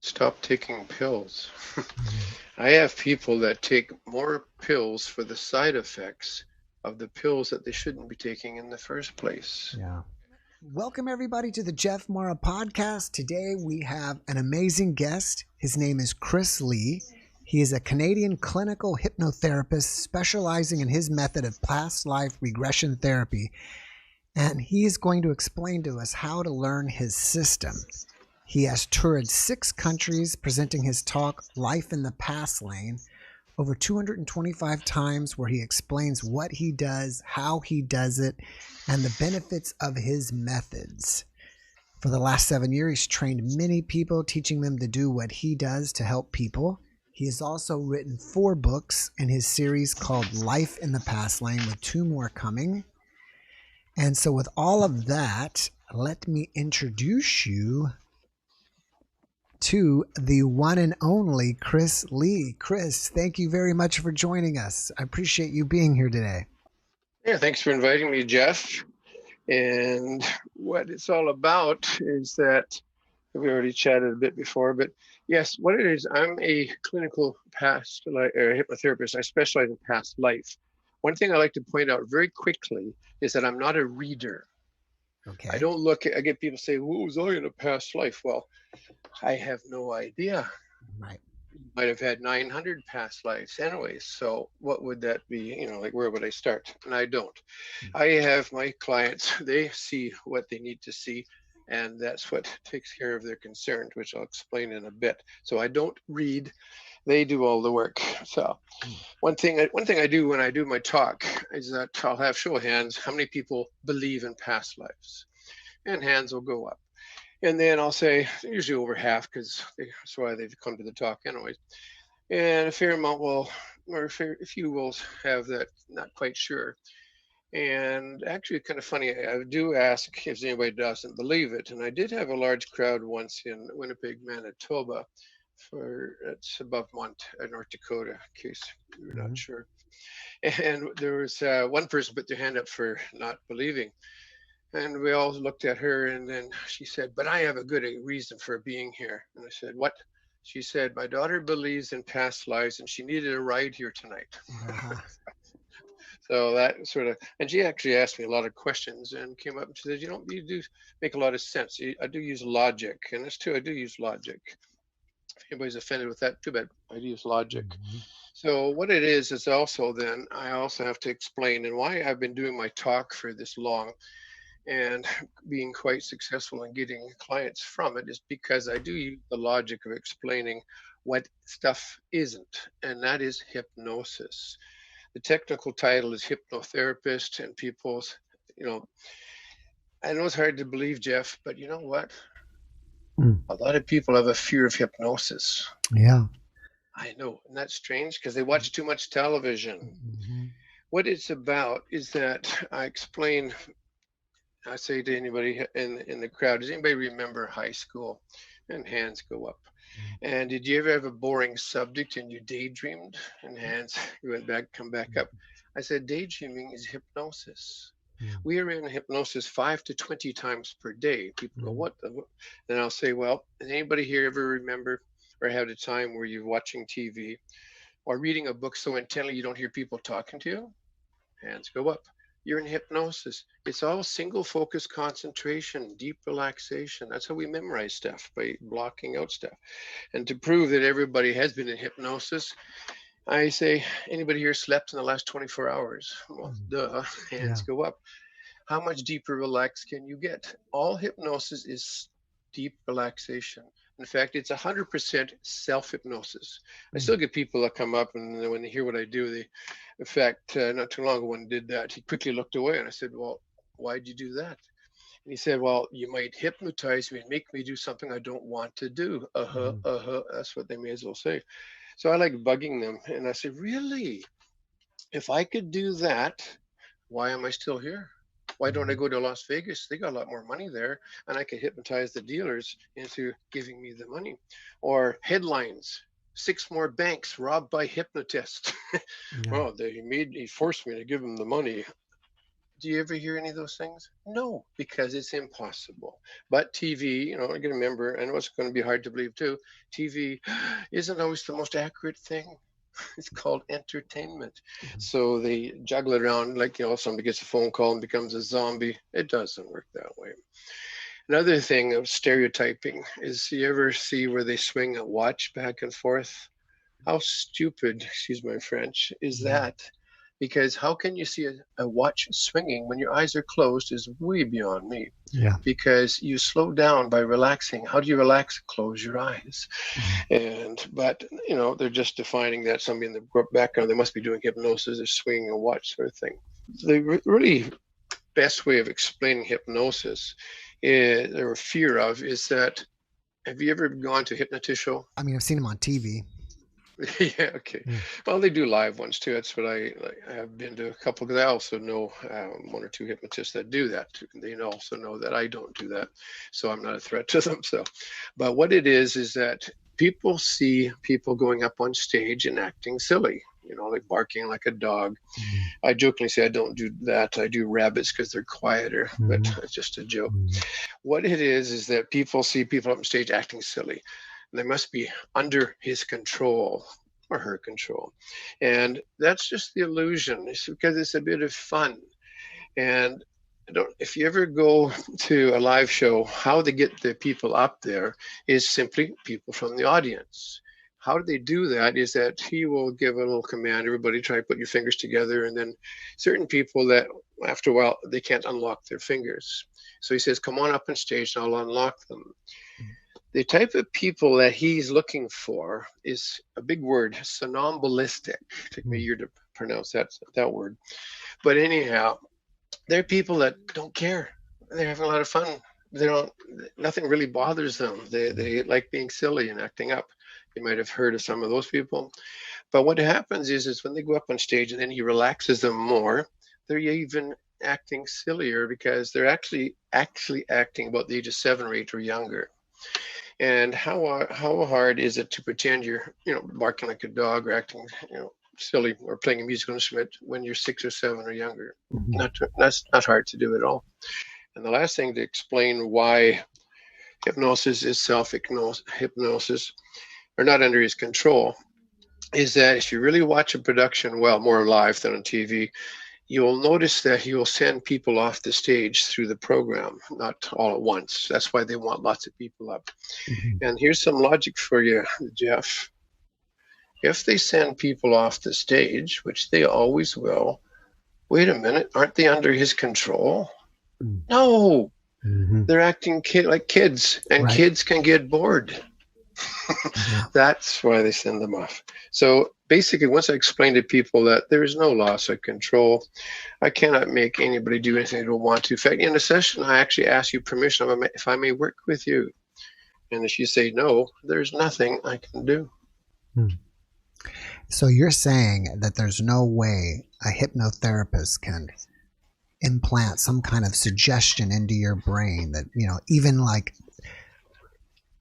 Stop taking pills. Mhm. I have people that take more pills for the side effects of the pills that they shouldn't be taking in the first place. Yeah. Welcome, everybody, to the JeffMara podcast. Today, we have an amazing guest. His name is Chris Lee. He is a Canadian clinical hypnotherapist specializing in his method of past life regression therapy. And he is going to explain to us how to learn his system. He has toured 6 countries presenting his talk, Life in the Past Lane, over 225 times, where he explains what he does, how he does it, and the benefits of his methods. For the last 7 years, he's trained many people, teaching them to do what he does to help people. He has also written 4 books in his series called Life in the Past Lane, with 2 more coming. And so, with all of that, let me introduce you to the one and only Chris Lee. Chris, thank you very much for joining us. I appreciate you being here today. Yeah, thanks for inviting me, Jeff. And what it's all about is that we already chatted a bit before, but yes, what it is, I'm a clinical past life hypnotherapist. I specialize in past life. One thing I like to point out very quickly is that I'm not a reader. I Okay. don't look at, I get people say, what was I in a past life? Well, I have no idea. Right. Might have had 900 past lives anyways. So what would that be? Like where would I start? And I don't. I have my clients, they see what they need to see. And that's what takes care of their concerns, which I'll explain in a bit. So I don't read; they do all the work. So one thing I do when I do my talk is that I'll have show of hands how many people believe in past lives, and hands will go up. And then I'll say usually over half because that's why they've come to the talk anyways. And a fair amount will, or a few will have that not quite sure. And actually, kind of funny, I do ask if anybody doesn't believe it. And I did have a large crowd once in Winnipeg, Manitoba, for it's above North Dakota, in case you're not Mm-hmm. sure. And there was one person put their hand up for not believing. And we all looked at her, and then she said, "But I have a good reason for being here." And I said, "What?" She said, "My daughter believes in past lives, and she needed a ride here tonight." Uh-huh. So that sort of, and she actually asked me a lot of questions and came up and she said, you do make a lot of sense. I do use logic, and that's true. I do use logic. If anybody's offended with that, too bad. I do use logic. Mm-hmm. So what it is also then I also have to explain and why I've been doing my talk for this long and being quite successful in getting clients from it is because I do use the logic of explaining what stuff isn't, and that is hypnosis. The technical title is hypnotherapist, and people's, you know, I know it's hard to believe, Jeff, but you know what? Mm. A lot of people have a fear of hypnosis. Yeah. I know, and that's strange because they watch too much television. Mm-hmm. What it's about is that I explain, I say to anybody in the crowd, does anybody remember high school? And hands go up. And did you ever have a boring subject and you daydreamed? And hands went back, come back up. I said, daydreaming is hypnosis. We are in hypnosis 5 to 20 times per day. People go, Mm-hmm. what? Then I'll say, well, does anybody here ever remember or had a time where you're watching TV or reading a book so intently you don't hear people talking to you? Hands go up. You're in hypnosis. It's all single focus concentration, deep relaxation. That's how we memorize stuff, by blocking out stuff. And to prove that everybody has been in hypnosis, I say, anybody here slept in the last 24 hours? Well, duh, hands Yeah. go up. How much deeper relaxed can you get? All hypnosis is deep relaxation. In fact, it's 100% self hypnosis. I Mm. still get people that come up and when they hear what I do, in fact, not too long ago, one did that. He quickly looked away and I said, well, why'd you do that? And he said, well, you might hypnotize me and make me do something I don't want to do. Uh huh, Mm-hmm. uh huh. That's what they may as well say. So I like bugging them. And I said, really? If I could do that, why am I still here? Why don't I Mm-hmm. go to Las Vegas? They got a lot more money there, and I could hypnotize the dealers into giving me the money. Or headlines: 6 more banks robbed by hypnotists. Yeah. Well, he forced me to give him the money. Do you ever hear any of those things? No, because it's impossible. But TV, you know, I can remember, I know it's going to be hard to believe too, TV isn't always the most accurate thing. It's called entertainment. So they juggle it around like, you know, somebody gets a phone call and becomes a zombie. It doesn't work that way. Another thing of stereotyping is, you ever see where they swing a watch back and forth? How stupid, excuse my French, is that? Because how can you see a watch swinging when your eyes are closed is way beyond me. Yeah. Because you slow down by relaxing. How do you relax? Close your eyes. But you know, they're just defining that somebody in the background, they must be doing hypnosis or swinging a watch sort of thing. The really best way of explaining hypnosis or fear of is that, have you ever gone to a hypnotist show? I mean, I've seen them on TV. Yeah, okay. Well, they do live ones too. That's what I have been to a couple, because I also know one or two hypnotists that do that too. They also know that I don't do that, so I'm not a threat to them. So, but what it is that people see people going up on stage and acting silly, you know, like barking like a dog. I jokingly say I don't do that. I do rabbits because they're quieter, but it's just a joke. What it is that people see people up on stage acting silly. They must be under his control or her control. And that's just the illusion. It's because it's a bit of fun. And if you ever go to a live show, how they get the people up there is simply people from the audience. How do they do that is that he will give a little command, everybody try to put your fingers together, and then certain people that after a while, they can't unlock their fingers. So he says, come on up on stage and I'll unlock them. The type of people that he's looking for is a big word, somnambulistic. It took me a year to pronounce that word. But anyhow, they're people that don't care. They're having a lot of fun. Nothing really bothers them. They like being silly and acting up. You might have heard of some of those people. But what happens is when they go up on stage and then he relaxes them more, they're even acting sillier because they're actually acting about the age of 7 or 8 or younger. And how hard is it to pretend you're, you know, barking like a dog or acting, you know, silly or playing a musical instrument when you're 6 or 7 or younger? That's not hard to do at all. And the last thing to explain why hypnosis is self-hypnosis or not under his control is that if you really watch a production, well, more live than on TV, you'll notice that he will send people off the stage through the program, not all at once. That's why they want lots of people up. And here's some logic for you, Jeff. If they send people off the stage, which they always will, wait a minute, aren't they under his control? No, they're acting like kids, and kids can get bored. That's why they send them off. So basically, once I explain to people that there is no loss of control, I cannot make anybody do anything they don't want to. In fact, in a session, I actually ask you permission if I may work with you. And if you say no, there's nothing I can do. So you're saying that there's no way a hypnotherapist can implant some kind of suggestion into your brain that, you know, even like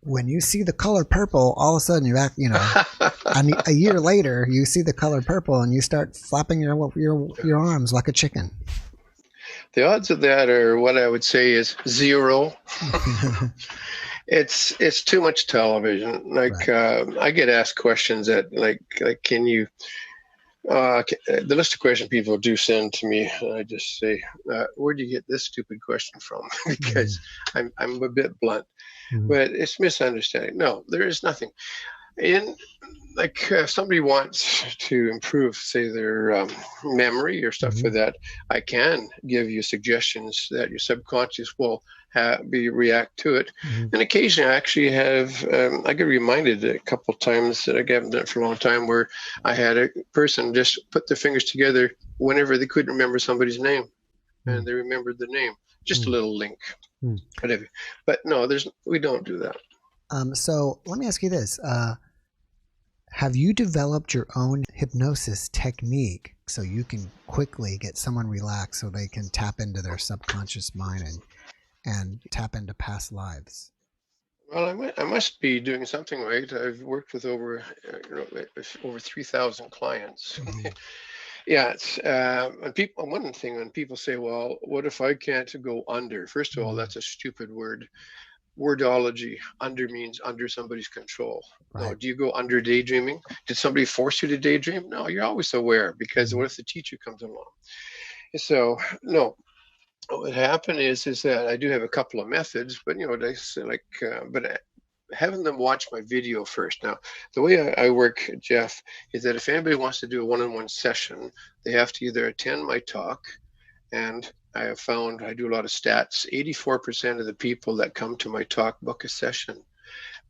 when you see the color purple, all of a sudden you act, you know, a year later you see the color purple and you start flapping your arms like a chicken. The odds of that are, what I would say, is 0. It's too much television. Like I get asked questions that like can you the list of questions people do send to me, I just say, where do you get this stupid question from? Because I'm a bit blunt, but it's misunderstanding. No, there is nothing. If somebody wants to improve, say, their memory or stuff like that, I can give you suggestions that your subconscious will react to it. And occasionally I actually have, I get reminded a couple of times that I haven't done it for a long time, where I had a person just put their fingers together whenever they couldn't remember somebody's name, and they remembered the name. Just a little link. Whatever. But no, we don't do that. So let me ask you this. Have you developed your own hypnosis technique so you can quickly get someone relaxed so they can tap into their subconscious mind and tap into past lives? Well, I must be doing something right. I've worked with over 3,000 clients. Yeah, it's and people. One thing when people say, "Well, what if I can't go under?" First of all, Mm, that's a stupid word. Wordology. Under means under somebody's control. No, right. do you go under daydreaming? Did somebody force you to daydream? No, you're always aware because Mm, what if the teacher comes along? So no, what happened is that I do have a couple of methods, but they say but having them watch my video first. Now, the way I work, Jeff, is that if anybody wants to do a one-on-one session, they have to either attend my talk, and I have found I do a lot of stats. 84% of the people that come to my talk book a session.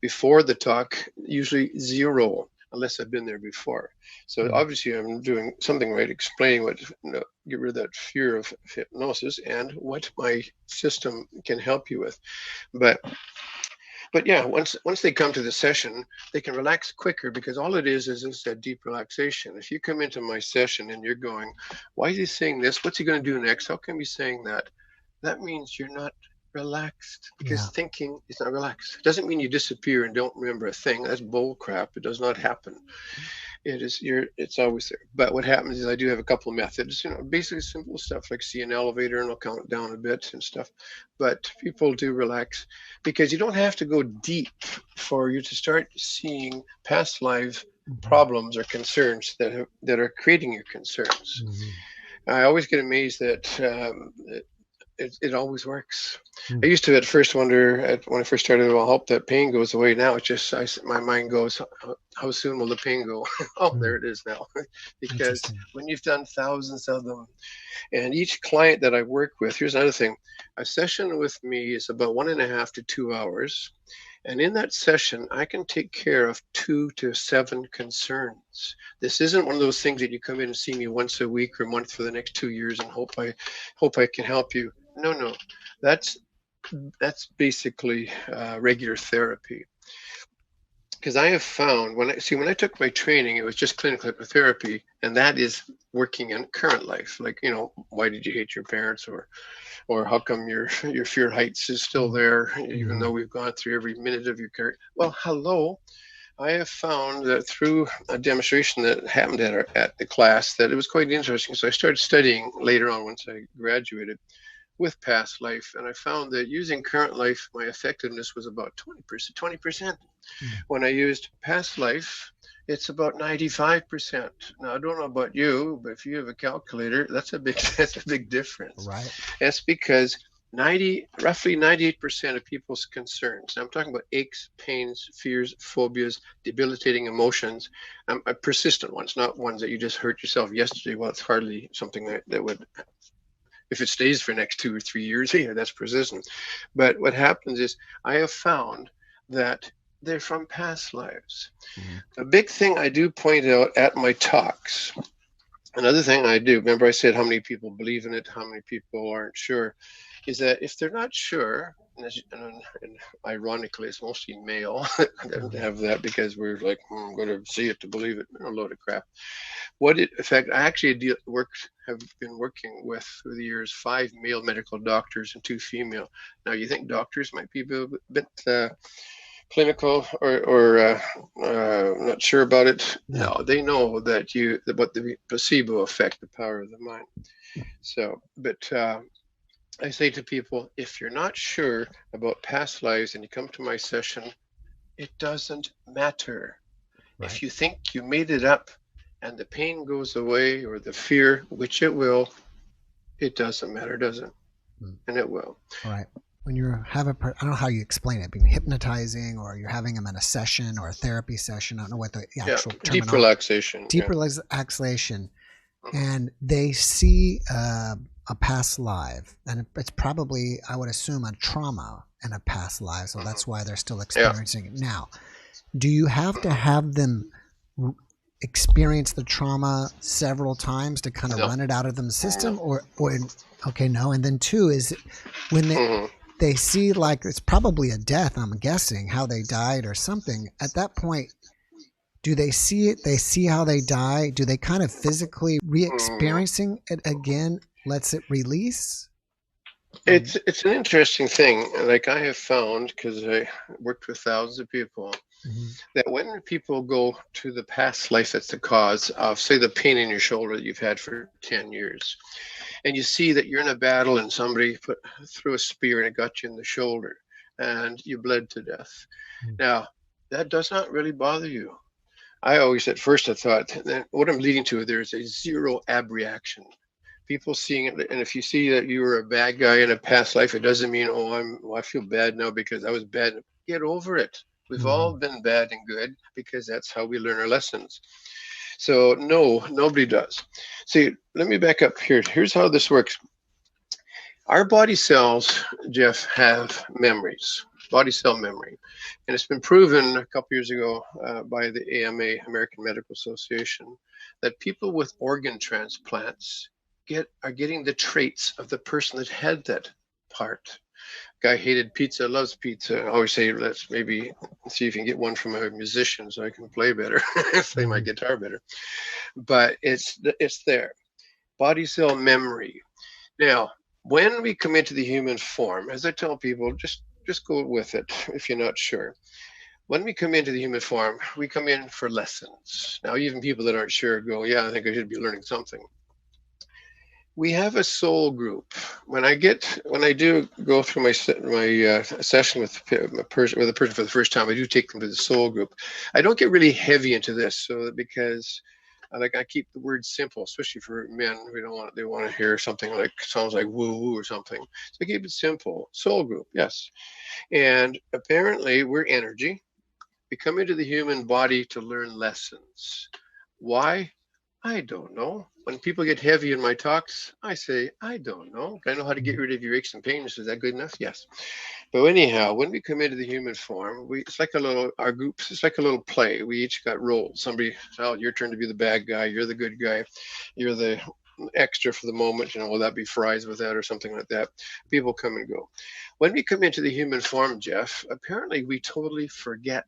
Before the talk, usually zero, unless I've been there before. So mm, obviously I'm doing something right, explaining what, get rid of that fear of hypnosis and what my system can help you with. But yeah, once they come to the session, they can relax quicker because all it is that deep relaxation. If you come into my session and you're going, why is he saying this? What's he going to do next? How come he's saying that? That means you're not relaxed because yeah. thinking is not relaxed. It doesn't mean you disappear and don't remember a thing. That's bull crap. It does not happen. It's always there. But what happens is I do have a couple of methods, basically simple stuff like see an elevator and I'll count down a bit and stuff. But people do relax because you don't have to go deep for you to start seeing past life Mhm, problems or concerns that are creating your concerns. mhm, I always get amazed that it always works. I mm, used to at first wonder when I first started, well, I hope that pain goes away. Now it's just my mind goes, how soon will the pain go? Oh, mm. there it is now. Because Interesting. when you've done thousands of them, and each client that I work with, here's another thing: a session with me is about 1.5 to 2 hours. And in that session, I can take care of 2 to 7 concerns. This isn't one of those things that you come in and see me once a week or month for the next 2 years and hope I can help you. No, no, that's basically regular therapy. Because I have found when I took my training, it was just clinical hypnotherapy, and that is working in current life. Like why did you hate your parents, or how come your fear of heights is still Mm, there even though mhm, we've gone through every minute of your career? Well, hello. I have found that through a demonstration that happened at the class that it was quite interesting. So I started studying later on once I graduated with past life, and I found that using current life, my effectiveness was about 20%. 20%. mm. When I used past life, it's about 95%. Now I don't know about you, but if you have a calculator, that's a big that's a big difference. Right. That's because roughly 98% of people's concerns. Now I'm talking about aches, pains, fears, phobias, debilitating emotions, persistent ones, not ones that you just hurt yourself yesterday. Well, it's hardly something that would, if it stays for the next 2 or 3 years, yeah, that's persistent. But what happens is I have found that they're from past lives. Mhm, A big thing I do point out at my talks, another thing I do, remember I said how many people believe in it, how many people aren't sure, is that if they're not sure, and ironically, it's mostly male that mhm. have that because we're like, I'm going to see it to believe it, a load of crap. What it, in fact, I actually have been working with through the years 5 male medical doctors and 2 female. Now, you think doctors might be a bit clinical or not sure about it? Yeah. No, they know about the placebo effect, the power of the mind. So, but I say to people, if you're not sure about past lives and you come to my session, it doesn't matter. Right. If you think you made it up and the pain goes away or the fear, which it will, it doesn't matter, does it? Mm. And it will. Right. When you have I don't know how you explain it, being hypnotizing or you're having them in a session or a therapy session. I don't know what the Yeah, actual deep terminology. relaxation. Deep Yeah. relaxation, Mhm. and they see a past life, and it's probably, I would assume, a trauma in a past life, so Mhm. that's why they're still Yeah. experiencing it now. Do you have to Mhm. have them experience the trauma several times to kind of No, run it out of them no. system, or okay, no? And then two is when Mhm. they see, like, it's probably a death, I'm guessing, how they died or something. At that point, do they see it? They see how they die. Do they kind of physically Mm. re-experiencing it again lets it release? Or It's an interesting thing. Like I have found, because I worked with thousands of people, Mhm. that when people go to the past life that's the cause of, say, the pain in your shoulder that you've had for 10 years, and you see that you're in a battle and somebody threw a spear and it got you in the shoulder and you bled to death. Mhm. Now, that does not really bother you. I always, at first, I thought that what I'm leading to, there's a zero abreaction. People seeing it, and if you see that you were a bad guy in a past life, it doesn't mean, oh, I feel bad now because I was bad. Get over it. We've all Mhm. been bad and good because that's how we learn our lessons. So no, nobody does. See, let me back up here. Here's how this works. Our body cells, Jeff, have memories, body cell memory. And it's been proven a couple years ago by the AMA, American Medical Association, that people with organ transplants are getting the traits of the person that had that part. Guy hated pizza, loves pizza. I always say, let's maybe see if you can get one from a musician so I can play better, play my Mhm. guitar better. But it's there. Body cell memory. Now, when we come into the human form, as I tell people, just go with it if you're not sure. When we come into the human form, we come in for lessons. Now, even people that aren't sure go, "Yeah, I think I should be learning something." We have a soul group. When I do go through my session with a person for the first time, I do take them to the soul group. I don't get really heavy into this, so because I keep the word simple, especially for men. They want to hear something like sounds like woo woo or something. So I keep it simple. Soul group, yes. And apparently we're energy. We come into the human body to learn lessons. Why? I don't know. When people get heavy in my talks, I say, I don't know. I know how to get rid of your aches and pains. Is that good enough? Yes. But anyhow, when we come into the human form, it's like our groups, it's like a little play. We each got roles. Somebody, oh, your turn to be the bad guy. You're the good guy. You're the extra for the moment. Will that be fries with that or something like that? People come and go. When we come into the human form, Jeff, apparently we totally forget,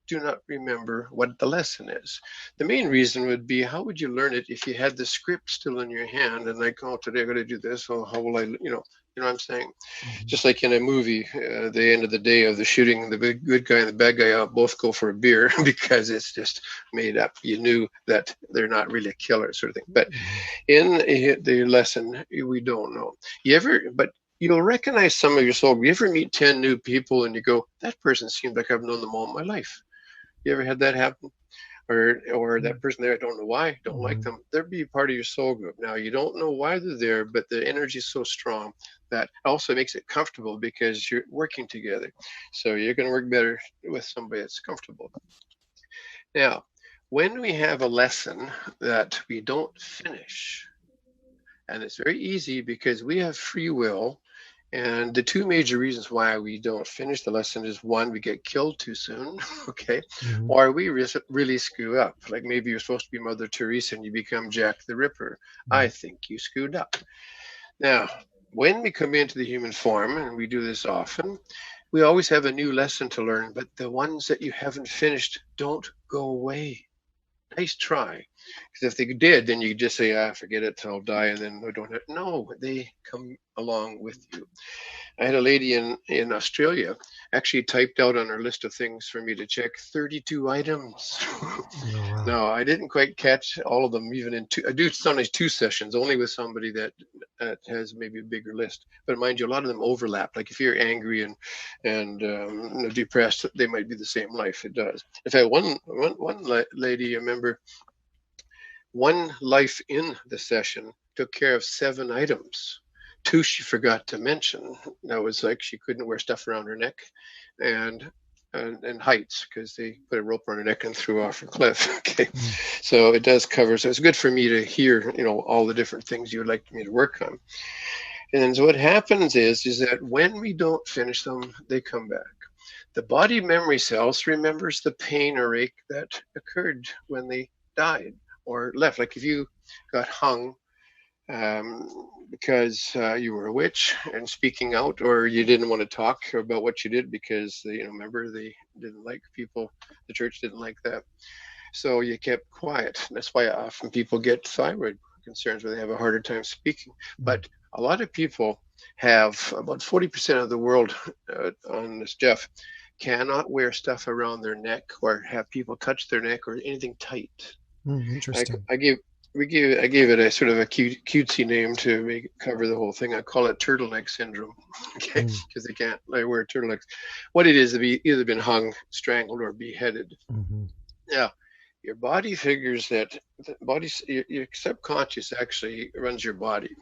do not remember what the lesson is. The main reason would be, how would you learn it if you had the script still in your hand and like, oh, today I'm going to do this. Oh, how will I, you know what I'm saying? Mhm. Just like in a movie, the end of the day of the shooting, the good guy and the bad guy both go for a beer because it's just made up. You knew that they're not really a killer, sort of thing. But Mhm. in the lesson, we don't know. But you'll recognize some of your soul. You ever meet 10 new people and you go, that person seems like I've known them all my life? You ever had that happen? Or that person there, I don't know why, don't like Mhm. them. They'll be part of your soul group. Now you don't know why they're there, but the energy is so strong that also makes it comfortable because you're working together. So you're going to work better with somebody that's comfortable. Now, when we have a lesson that we don't finish, and it's very easy because we have free will. And the two major reasons why we don't finish the lesson is one, we get killed too soon, okay, Mhm. or we really screw up. Like maybe you're supposed to be Mother Teresa and you become Jack the Ripper. I Mhm. think you screwed up. Now, when we come into the human form, and we do this often, we always have a new lesson to learn, but the ones that you haven't finished don't go away. Nice try. Because if they did, then you could just say, forget it, I'll die, and then we don't have. No, they come along with you. I had a lady in Australia actually typed out on her list of things for me to check 32 items. Oh, wow. No, I didn't quite catch all of them, even in two. I do sometimes two sessions, only with somebody that has maybe a bigger list. But mind you, a lot of them overlap. Like if you're angry and depressed, they might be the same life. It does. In fact, one lady, I remember, one life in the session took care of 7 items. Two she forgot to mention. That was like she couldn't wear stuff around her neck, and and heights because they put a rope around her neck and threw off a cliff. Okay, Mhm. so it does cover. So it's good for me to hear, all the different things you would like me to work on. And so what happens is that when we don't finish them, they come back. The body memory cells remembers the pain or ache that occurred when they died or left. Like if you got hung because you were a witch and speaking out, or you didn't want to talk about what you did because remember they didn't like people, the church didn't like that, so you kept quiet. That's why often people get thyroid concerns where they have a harder time speaking. Mhm. But a lot of people have about 40% of the world on this, Jeff, cannot wear stuff around their neck or have people touch their neck or anything tight. Interesting. I gave it a sort of a cutesy name to cover the whole thing. I call it Turtleneck Syndrome, okay, because they can't wear turtlenecks. What it is to be either been hung, strangled, or beheaded. Now, your body figures that your subconscious actually runs your body.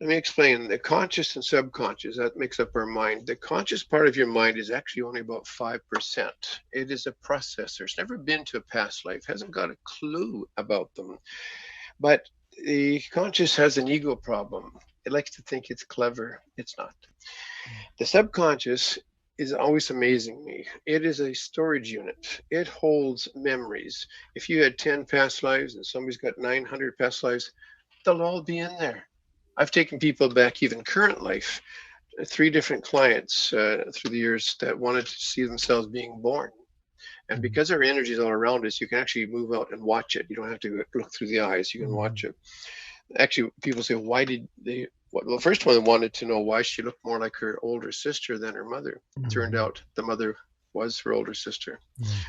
Let me explain. The conscious and subconscious, that makes up our mind. The conscious part of your mind is actually only about 5%. It is a processor. It's never been to a past life, hasn't got a clue about them. But the conscious has an ego problem. It likes to think it's clever. It's not. The subconscious is always amazing me. It is a storage unit. It holds memories. If you had 10 past lives and somebody's got 900 past lives, they'll all be in there. I've taken people back, even current life, 3 different clients through the years that wanted to see themselves being born. And because our energy is all around us, you can actually move out and watch it. You don't have to look through the eyes. You can watch it. Actually, people say, why did they? Well, the first one wanted to know why she looked more like her older sister than her mother. Turned out the mother was her older sister.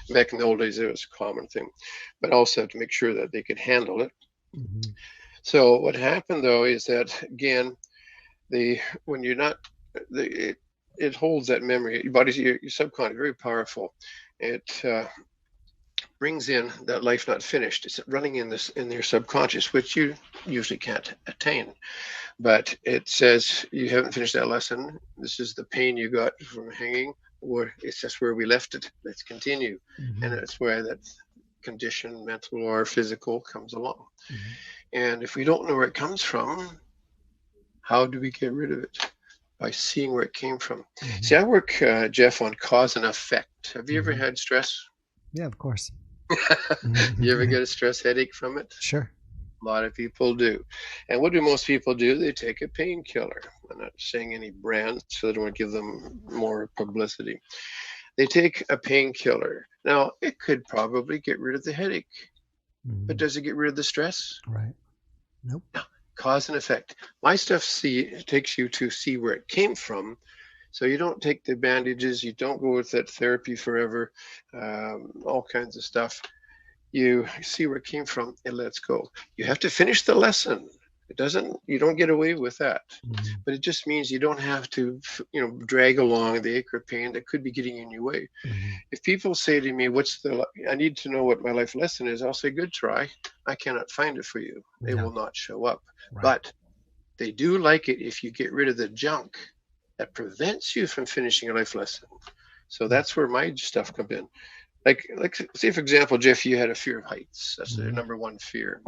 Back in the old days, it was a common thing. But also to make sure that they could handle it. So what happened though is that again, when you're not, it holds that memory. Your body's your subconscious, very powerful. It brings in that life not finished. It's running in your subconscious, which you usually can't attain. But it says you haven't finished that lesson. This is the pain you got from hanging, or it's just where we left it. Let's continue, and that's where that condition, mental or physical, comes along. And if we don't know where it comes from, how do we get rid of it? By seeing where it came from. See, I work, Jeff, on cause and effect. Have you ever had stress? Yeah, of course. You ever get a stress headache from it? Sure. A lot of people do. And what do most people do? They take a painkiller. I'm not saying any brands, so I don't want to give them more publicity. They take a painkiller. Now, it could probably get rid of the headache, but does it get rid of the stress? Right. Nope. No. Cause and effect. My stuff takes you to see where it came from. So you don't take the bandages, you don't go with that therapy forever, all kinds of stuff. You see where it came from and let's go. You have to finish the lesson. You don't get away with that. But it just means you don't have to, drag along the ache or pain that could be getting in your way. If people say to me, I need to know what my life lesson is, I'll say, good try. I cannot find it for you. They will not show up. Right. But they do like it if you get rid of the junk that prevents you from finishing a life lesson. So that's where my stuff comes in. Like say, for example, Jeff, you had a fear of heights. That's the number one fear.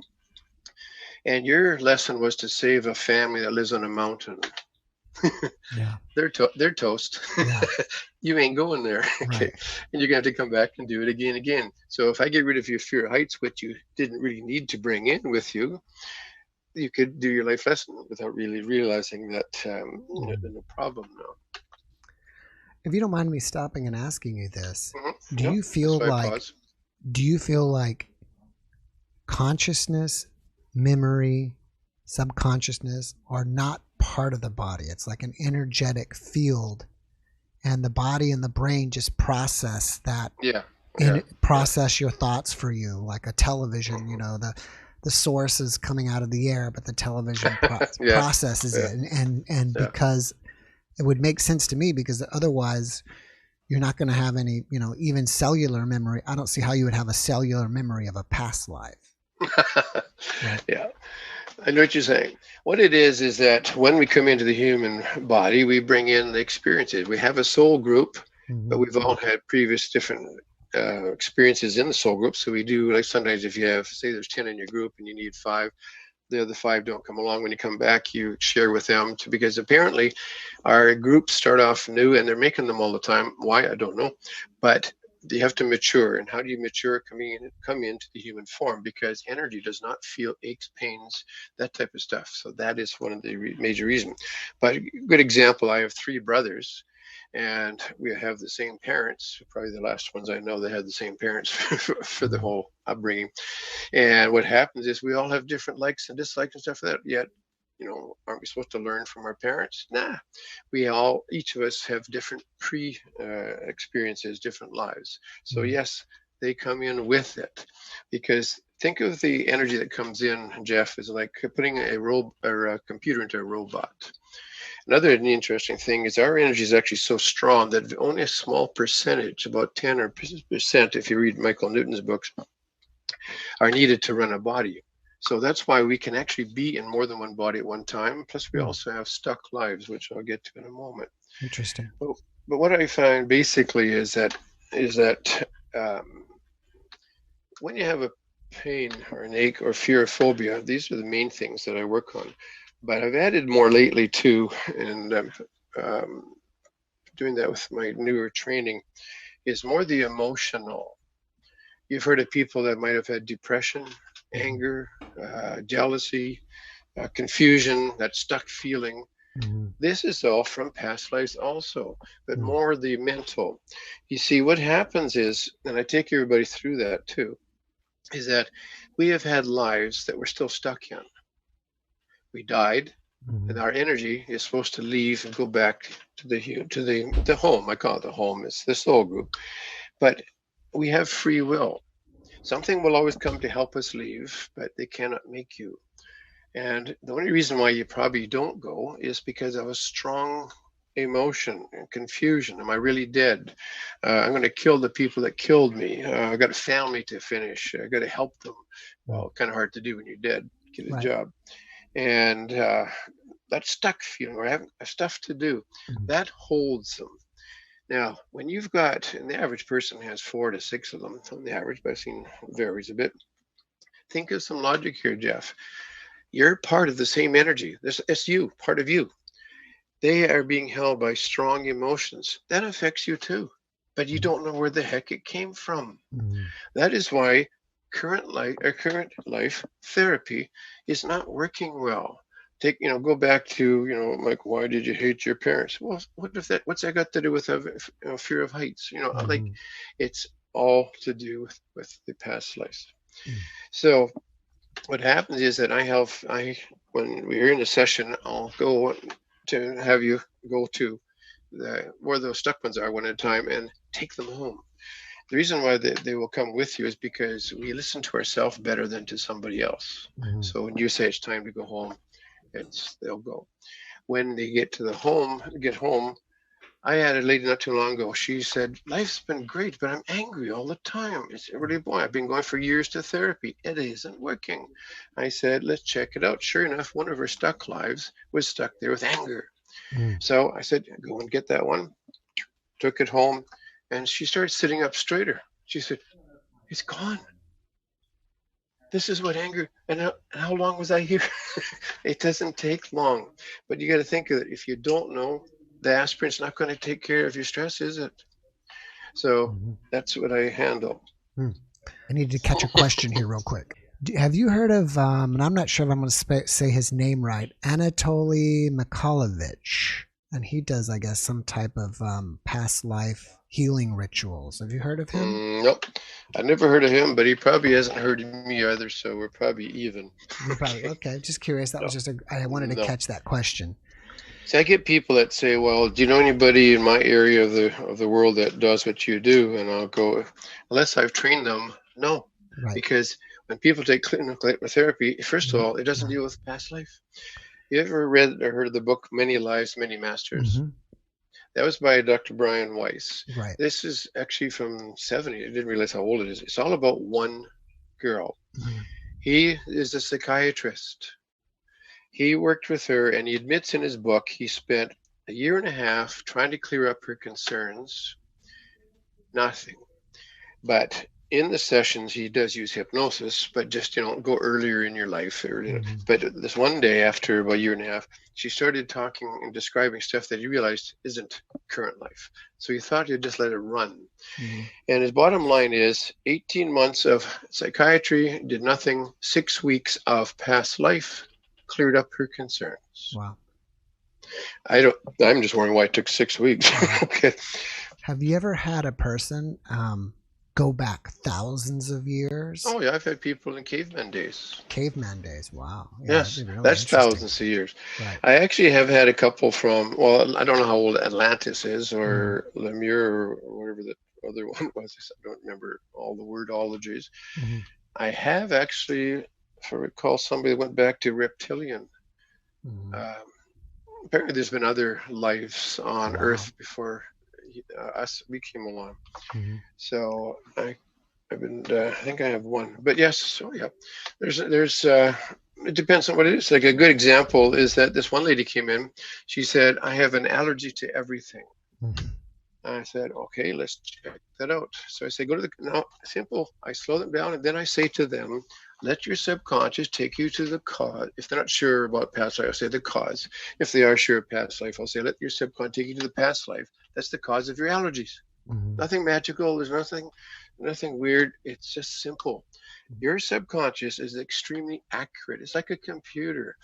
And your lesson was to save a family that lives on a mountain. Yeah. They're toast. Yeah. You ain't going there. Okay. Right. And you're going to have to come back and do it again. So if I get rid of your fear of heights, which you didn't really need to bring in with you, you could do your life lesson without really realizing that there's no problem now. If you don't mind me stopping and asking you this, do Yep. you feel That's why I like pause. Consciousness, memory, subconsciousness are not part of the body? It's like an energetic field, and the body and the brain just process that. Process your thoughts for you, like a television. The source is coming out of the air, but the television processes it, and because it would make sense to me, because otherwise you're not going to have any, even cellular memory. I don't see how you would have a cellular memory of a past life. Right. Yeah, I know what you're saying. What it is that when we come into the human body, we bring in the experiences. We have a soul group, but we've all had previous different experiences in the soul group. So we do, like sometimes if you have, say there's 10 in your group and you need 5, the other 5 don't come along. When you come back, you share with them because apparently our groups start off new and they're making them all the time. Why? I don't know. But you have to mature. And how do you mature? Come into the human form, because energy does not feel aches, pains, that type of stuff. So that is one of the major reasons. But a good example, I have 3 brothers. And we have the same parents, probably the last ones I know that had the same parents for the whole upbringing. And what happens is we all have different likes and dislikes and stuff like that. Yet aren't we supposed to learn from our parents? Nah, each of us have different experiences, different lives. So yes, they come in with it, because think of the energy that comes in, Jeff, is like putting a computer into a robot. Another interesting thing is our energy is actually so strong that only a small percentage, about 10% if you read Michael Newton's books, are needed to run a body. So that's why we can actually be in more than one body at one time. Plus, we also have stuck lives, which I'll get to in a moment. Interesting. But what I find basically is that when you have a pain or an ache or fear or phobia, these are the main things that I work on. But I've added more lately too, and I'm doing that with my newer training, is more the emotional. You've heard of people that might have had depression, anger, jealousy, confusion, that stuck feeling. This is all from past lives also, but more the mental. You see, what happens is, and I take everybody through that too, is that we have had lives that we're still stuck in. We died, and our energy is supposed to leave and go back to the home. I call it the home. It's the soul group. But we have free will. Something will always come to help us leave, but they cannot make you. And the only reason why you probably don't go is because of a strong emotion and confusion. Am I really dead? I'm going to kill the people that killed me. I've got a family to finish. I've got to help them. Well, kind of hard to do when you're dead. Get a job. And that stuck feeling, or having stuff to do, that holds them. Now, when you've got, and the average person has 4 to 6 of them on the average, but I've seen it varies a bit. Think of some logic here, Jeff. You're part of the same energy. It's you, part of you. They are being held by strong emotions. That affects you too, but you don't know where the heck it came from. That is why current life therapy is not working well. Go back to, like, why did you hate your parents? Well, what's that got to do with fear of heights? Like, it's all to do with the past lives. So what happens is that when we're in a session, I'll go to have you go to where those stuck ones are one at a time and take them home. The reason why they will come with you is because we listen to ourselves better than to somebody else. So when you say it's time to go home, they'll go. When they get home, I had a lady not too long ago. She said, life's been great, but I'm angry all the time. It's really boring. I've been going for years to therapy. It isn't working. I said, let's check it out. Sure enough, one of her stuck lives was stuck there with anger. So I said, go and get that one. Took it home, and she started sitting up straighter. She said, it's gone. This is what anger, and how long was I here? It doesn't take long, but you got to think of it. If you don't know, the aspirin's not going to take care of your stress, is it? So that's what I handle. I need to catch a question here real quick. Have you heard of, and I'm not sure if I'm going to say his name right, Anatoly Mikhailovich? And he does, I guess, some type of past life healing rituals. Have you heard of him? Nope. I never heard of him, but he probably hasn't heard of me either, so we're probably even. Okay. Just curious. That was just I wanted to catch that question. See, I get people that say, well, do you know anybody in my area of the world that does what you do? And I'll go, unless I've trained them, no. Right. Because when people take clinical hypnotherapy, first of all, it doesn't deal with past life. You ever read or heard of the book, Many Lives, Many Masters? That was by Dr. Brian Weiss. Right. This is actually from 70. I didn't realize how old it is. It's all about one girl. He is a psychiatrist. He worked with her, and he admits in his book he spent 1.5 years trying to clear up her concerns. Nothing. But in the sessions, he does use hypnosis, but just, go earlier in your life. But this one day, after about 1.5 years, she started talking and describing stuff that he realized isn't current life. So he thought he'd just let it run. And his bottom line is 18 months of psychiatry, did nothing, 6 weeks of past life, cleared up her concerns. Wow. I'm just wondering why it took 6 weeks. Okay. Have you ever had a person go back thousands of years? Oh yeah, I've had people in caveman days. Caveman days. Wow. Yeah, that'd Yes, be really that's interesting. thousands of years. Right. I actually have had a couple from, well, I don't know how old Atlantis is Mm-hmm. or Lemur or whatever the other one was. I don't remember all the wordologies. Mm-hmm. I have actually, if I recall, somebody that went back to reptilian. Mm-hmm. Apparently, there's been other lives on Wow. Earth before we came along. Mm-hmm. So I've been, I think I have one, but yes. So yeah, there's it depends on what it is. Like a good example is that this one lady came in. She said, "I have an allergy to everything." Mm-hmm. I said, "Okay, let's check that out." So I say, "Go to the now." Simple. I slow them down, and then I say to them, "Let your subconscious take you to the cause." If they're not sure about past life, I'll say the cause. If they are sure of past life, I'll say, "Let your subconscious take you to the past life. That's the cause of your allergies." Mm-hmm. Nothing magical. There's nothing weird. It's just simple. Your subconscious is extremely accurate. It's like a computer.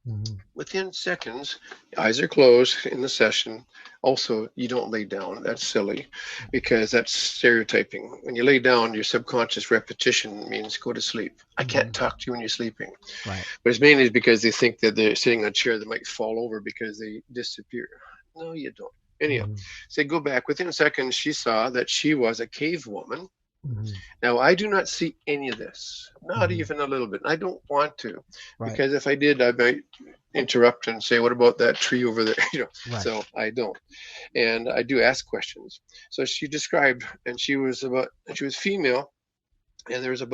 Mm-hmm. Within seconds, eyes are closed in the session. Also, you don't lay down. That's silly because that's stereotyping. When you lay down, your subconscious repetition means go to sleep. I can't talk to you when you're sleeping. Right. But it's mainly because they think that they're sitting on a chair that might fall over because they disappear. No, you don't. Anyhow, Mm-hmm. so go back. Within seconds, she saw that she was a cave woman. Mm-hmm. Now, I do not see any of this, not Mm-hmm. even a little bit. I don't want to, Right. because if I did, I might interrupt and say, "What about that tree over there?" Right. So I don't, and I do ask questions. So she described, and she was female, and there was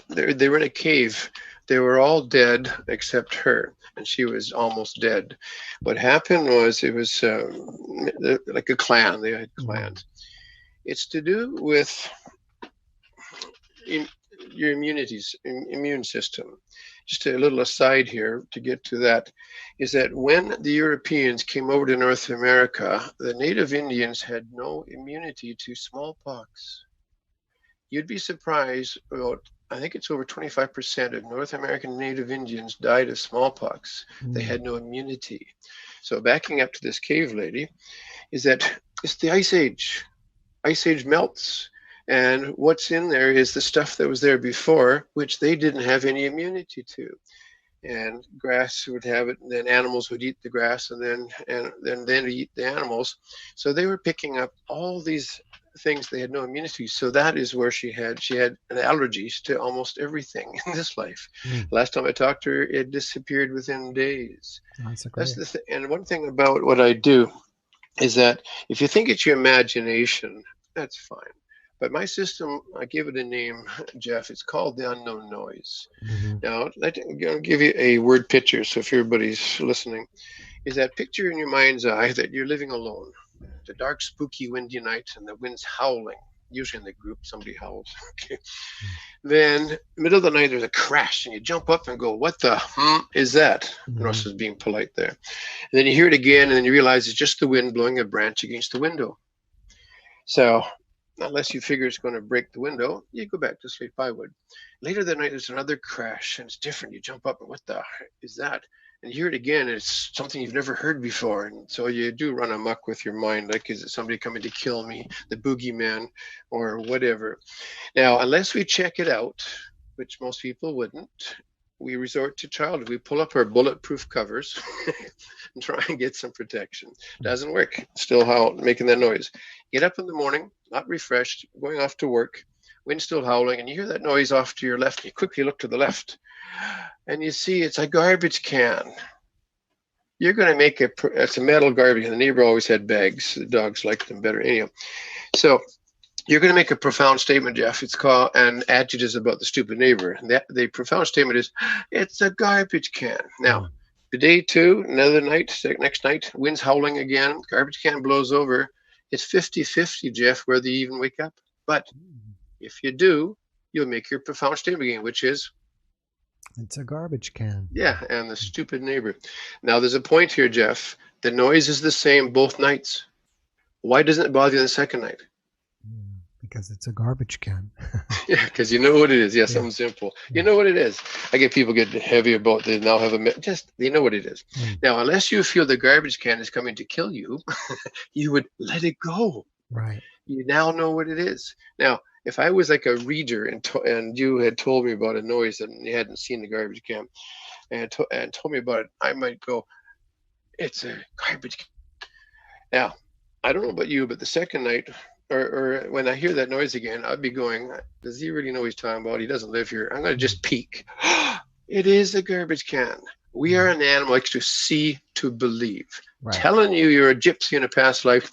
they were in a cave. They were all dead except her, and she was almost dead. What happened was it was like a clan. They had Mm-hmm. clans. It's to do with in your immune system. Just a little aside here to get to that is that when the Europeans came over to North America, the native Indians had no immunity to smallpox. You'd be surprised about, I think it's over 25% of North American native Indians died of smallpox. They Mm-hmm. had no immunity. So backing up to this cave lady is that it's the Ice Age. Ice Age melts. And what's in there is the stuff that was there before, which they didn't have any immunity to. And grass would have it, and then animals would eat the grass, and then eat the animals. So they were picking up all these things they had no immunity. So that is where she had allergies to almost everything in this life. Mm. Last time I talked to her, it disappeared within days. That's a That's great. and one thing about what I do is that if you think it's your imagination, that's fine. But my system, I give it a name, Jeff. It's called the unknown noise. Mm-hmm. Now, I'll give you a word picture. So if everybody's listening, is that picture in your mind's eye that you're living alone. It's a dark, spooky, windy night, and the wind's howling. Usually in the group, somebody howls. Okay. Then, middle of the night, there's a crash, and you jump up and go, "What the is that?" Mm-hmm. Ross is being polite there. And then you hear it again, and then you realize it's just the wind blowing a branch against the window. So, unless you figure it's going to break the window, you go back to sleep. I would. Later that night, there's another crash, and it's different. You jump up, and what the is that? And you hear it again, and it's something you've never heard before. And so you do run amok with your mind, like, is it somebody coming to kill me, the boogeyman, or whatever? Now, unless we check it out, which most people wouldn't, we resort to childhood. We pull up our bulletproof covers and try and get some protection. Doesn't work. Still making that noise. Get up in the morning, not refreshed, going off to work, wind still howling, and you hear that noise off to your left. You quickly look to the left, and you see it's a garbage can. You're going to make it's a metal garbage can. The neighbor always had bags. The dogs liked them better. Anyhow, so you're going to make a profound statement, Jeff. It's called an adjective about the stupid neighbor. And the profound statement is, it's a garbage can. Now, day two, another night, next night, wind's howling again, garbage can blows over. It's 50-50, Jeff, whether you even wake up. But if you do, you'll make your profound statement again, which is, it's a garbage can. Yeah, and the stupid neighbor. Now, there's a point here, Jeff. The noise is the same both nights. Why doesn't it bother you the second night? Because it's a garbage can. Yeah, because you know what it is. Yeah, something simple. You know what it is. I get people get heavy about they now have they know what it is. Now, unless you feel the garbage can is coming to kill you, you would let it go. Right. You now know what it is. Now, if I was like a reader and you had told me about a noise and you hadn't seen the garbage can and told me about it, I might go, it's a garbage can. Now, I don't know about you, but the second night, or when I hear that noise again, I'd be going, does he really know what he's talking about? He doesn't live here. I'm going to just peek. It is a garbage can. We are an animal likes to see to believe. Right. Telling you you're a gypsy in a past life,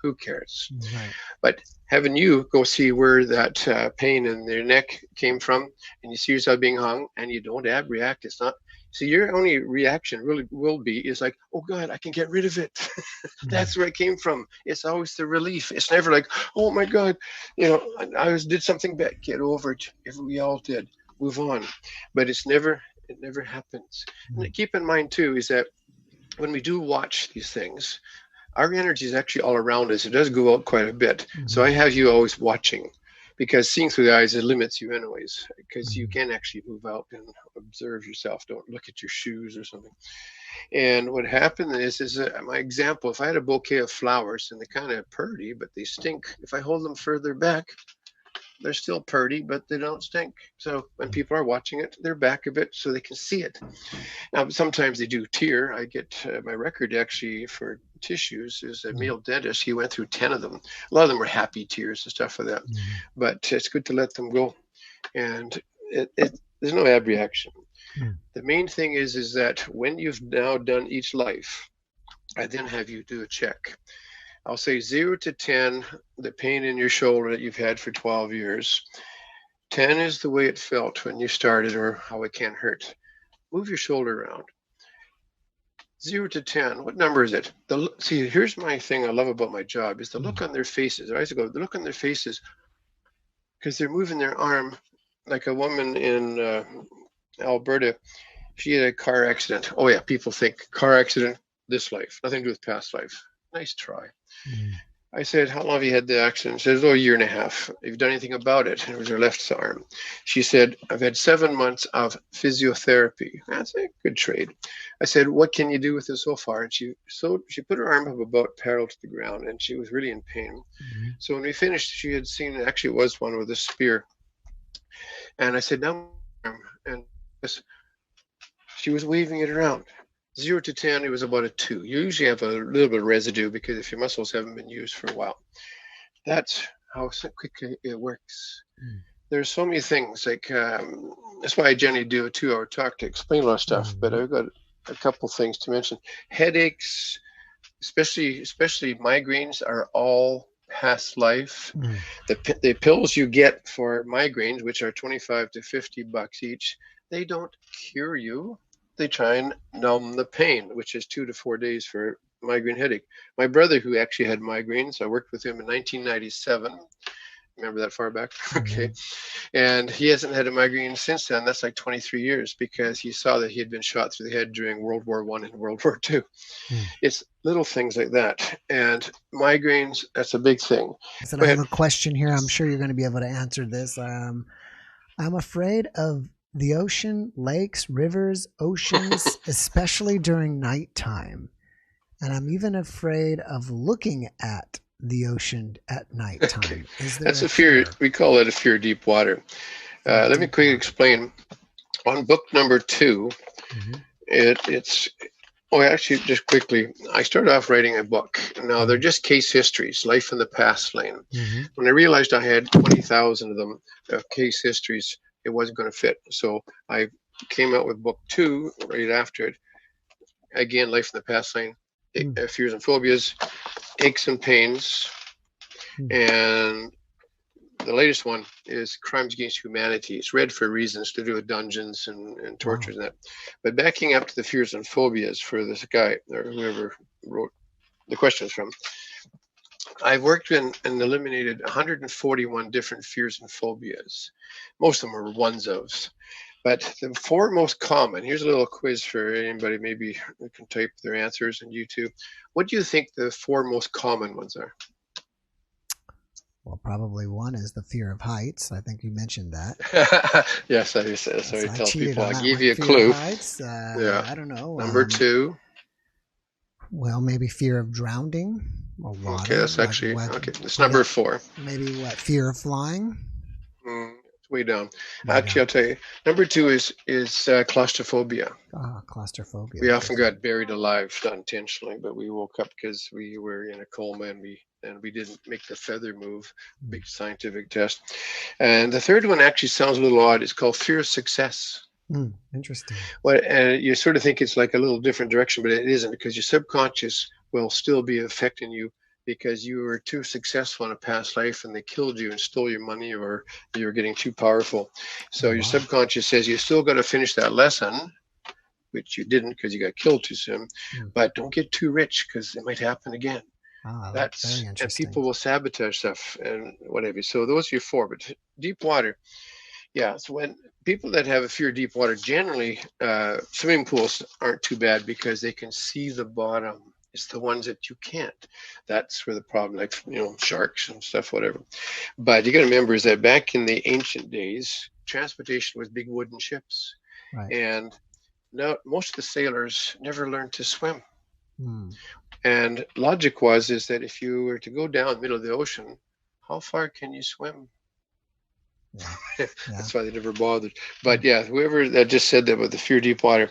who cares? Right. But having you go see where that pain in their neck came from, and you see yourself being hung, and you don't react. It's not. So your only reaction really will be is like, oh God, I can get rid of it. That's where it came from. It's always the relief. It's never like, oh my God, I did something bad. Get over it. We all did. Move on. But it never happens. And keep in mind too is that when we do watch these things, our energy is actually all around us. It does go out quite a bit. So I have you always watching, because seeing through the eyes, it limits you anyways, because you can actually move out and observe yourself. Don't look at your shoes or something. And what happened is my example, if I had a bouquet of flowers and they're kind of pretty, but they stink, if I hold them further back, they're still pretty, but they don't stink. So when people are watching it, they're back a bit so they can see it. Now, sometimes they do tear. I get my record actually for tissues is a male dentist. He went through 10 of them. A lot of them were happy tears and stuff like that. But it's good to let them go. And there's no bad reaction. The main thing is that when you've now done each life, I then have you do a check. I'll say 0 to 10, the pain in your shoulder that you've had for 12 years. 10 is the way it felt when you started or how it can hurt. Move your shoulder around. 0 to 10, what number is it? See, here's my thing I love about my job is the look on their faces. I used to go, the look on their faces, because they're moving their arm like a woman in Alberta. She had a car accident. Oh yeah, people think car accident, this life, nothing to do with past life. Nice try. I said, how long have you had the accident? She said, a year and a half. Have you done anything about it? And it was her left arm. She said, I've had 7 months of physiotherapy. That's a good trade. I said, what can you do with it so far? And she put her arm up about parallel to the ground, and she was really in pain. So when we finished, she had seen, actually it was one with a spear. And I said, now, and she was waving it around. 0 to 10, it was about a 2. You usually have a little bit of residue because if your muscles haven't been used for a while. That's how quickly it works. There's so many things, like that's why I generally do a 2-hour talk to explain a lot of stuff, but I've got a couple things to mention. Headaches, especially migraines, are all past life. The pills you get for migraines, which are $25 to $50 each, they don't cure you. They try and numb the pain, which is 2 to 4 days for migraine headache. My brother, who actually had migraines, I worked with him in 1997. Remember that far back? Okay. And he hasn't had a migraine since then. That's like 23 years because he saw that he had been shot through the head during World War I and World War II. It's little things like that. And migraines, that's a big thing. So I have a question here. I'm sure you're going to be able to answer this. I'm afraid of the ocean, lakes, rivers, oceans, especially during nighttime. And I'm even afraid of looking at the ocean at nighttime. Okay. That's a fear. We call it a fear of deep water. Let me quickly explain. On book number 2, actually, just quickly, I started off writing a book. Now, they're just case histories, life in the past lane. When I realized I had 20,000 of them, case histories, it wasn't going to fit. So I came out with book 2 right after it. Again, life in the past lane, fears and phobias, aches and pains. And the latest one is crimes against humanity. It's read for reasons to do with dungeons and tortures and that. But backing up to the fears and phobias for this guy or whoever wrote the questions from, I've worked and eliminated 141 different fears and phobias. Most of them are ones-ofs. But the 4 most common, here's a little quiz for anybody, maybe you can type their answers on YouTube. What do you think the 4 most common ones are? Well, probably one is the fear of heights. I think you mentioned that. Yes, I tell people, I gave you a clue. Heights, I don't know. Number 2. Well, maybe fear of drowning. Or water, Okay, that's like actually, what? okay, it's I number got 4. maybe what? Fear of flying? It's way down. Way Actually, down. I'll tell you, number 2 is claustrophobia. Claustrophobia. We often got buried alive, not intentionally, but we woke up because we were in a coma and we didn't make the feather move. Big scientific test. And the third one actually sounds a little odd. It's called fear of success. Interesting. Well, and you sort of think it's like a little different direction, but it isn't, because your subconscious will still be affecting you because you were too successful in a past life and they killed you and stole your money, or you were getting too powerful. So your subconscious says you still got to finish that lesson, which you didn't because you got killed too soon, but don't get too rich because it might happen again. That's very interesting. And people will sabotage stuff and whatever. So those are your 4. But deep water, yeah. So when people that have a fear of deep water, generally swimming pools aren't too bad because they can see the bottom. It's the ones that you can't. That's where the problem, like, sharks and stuff, whatever. But you got to remember is that back in the ancient days, transportation was big wooden ships, and now most of the sailors never learned to swim. And logic is that if you were to go down the middle of the ocean, how far can you swim? That's why they never bothered. But yeah, whoever that just said that with the fear of deep water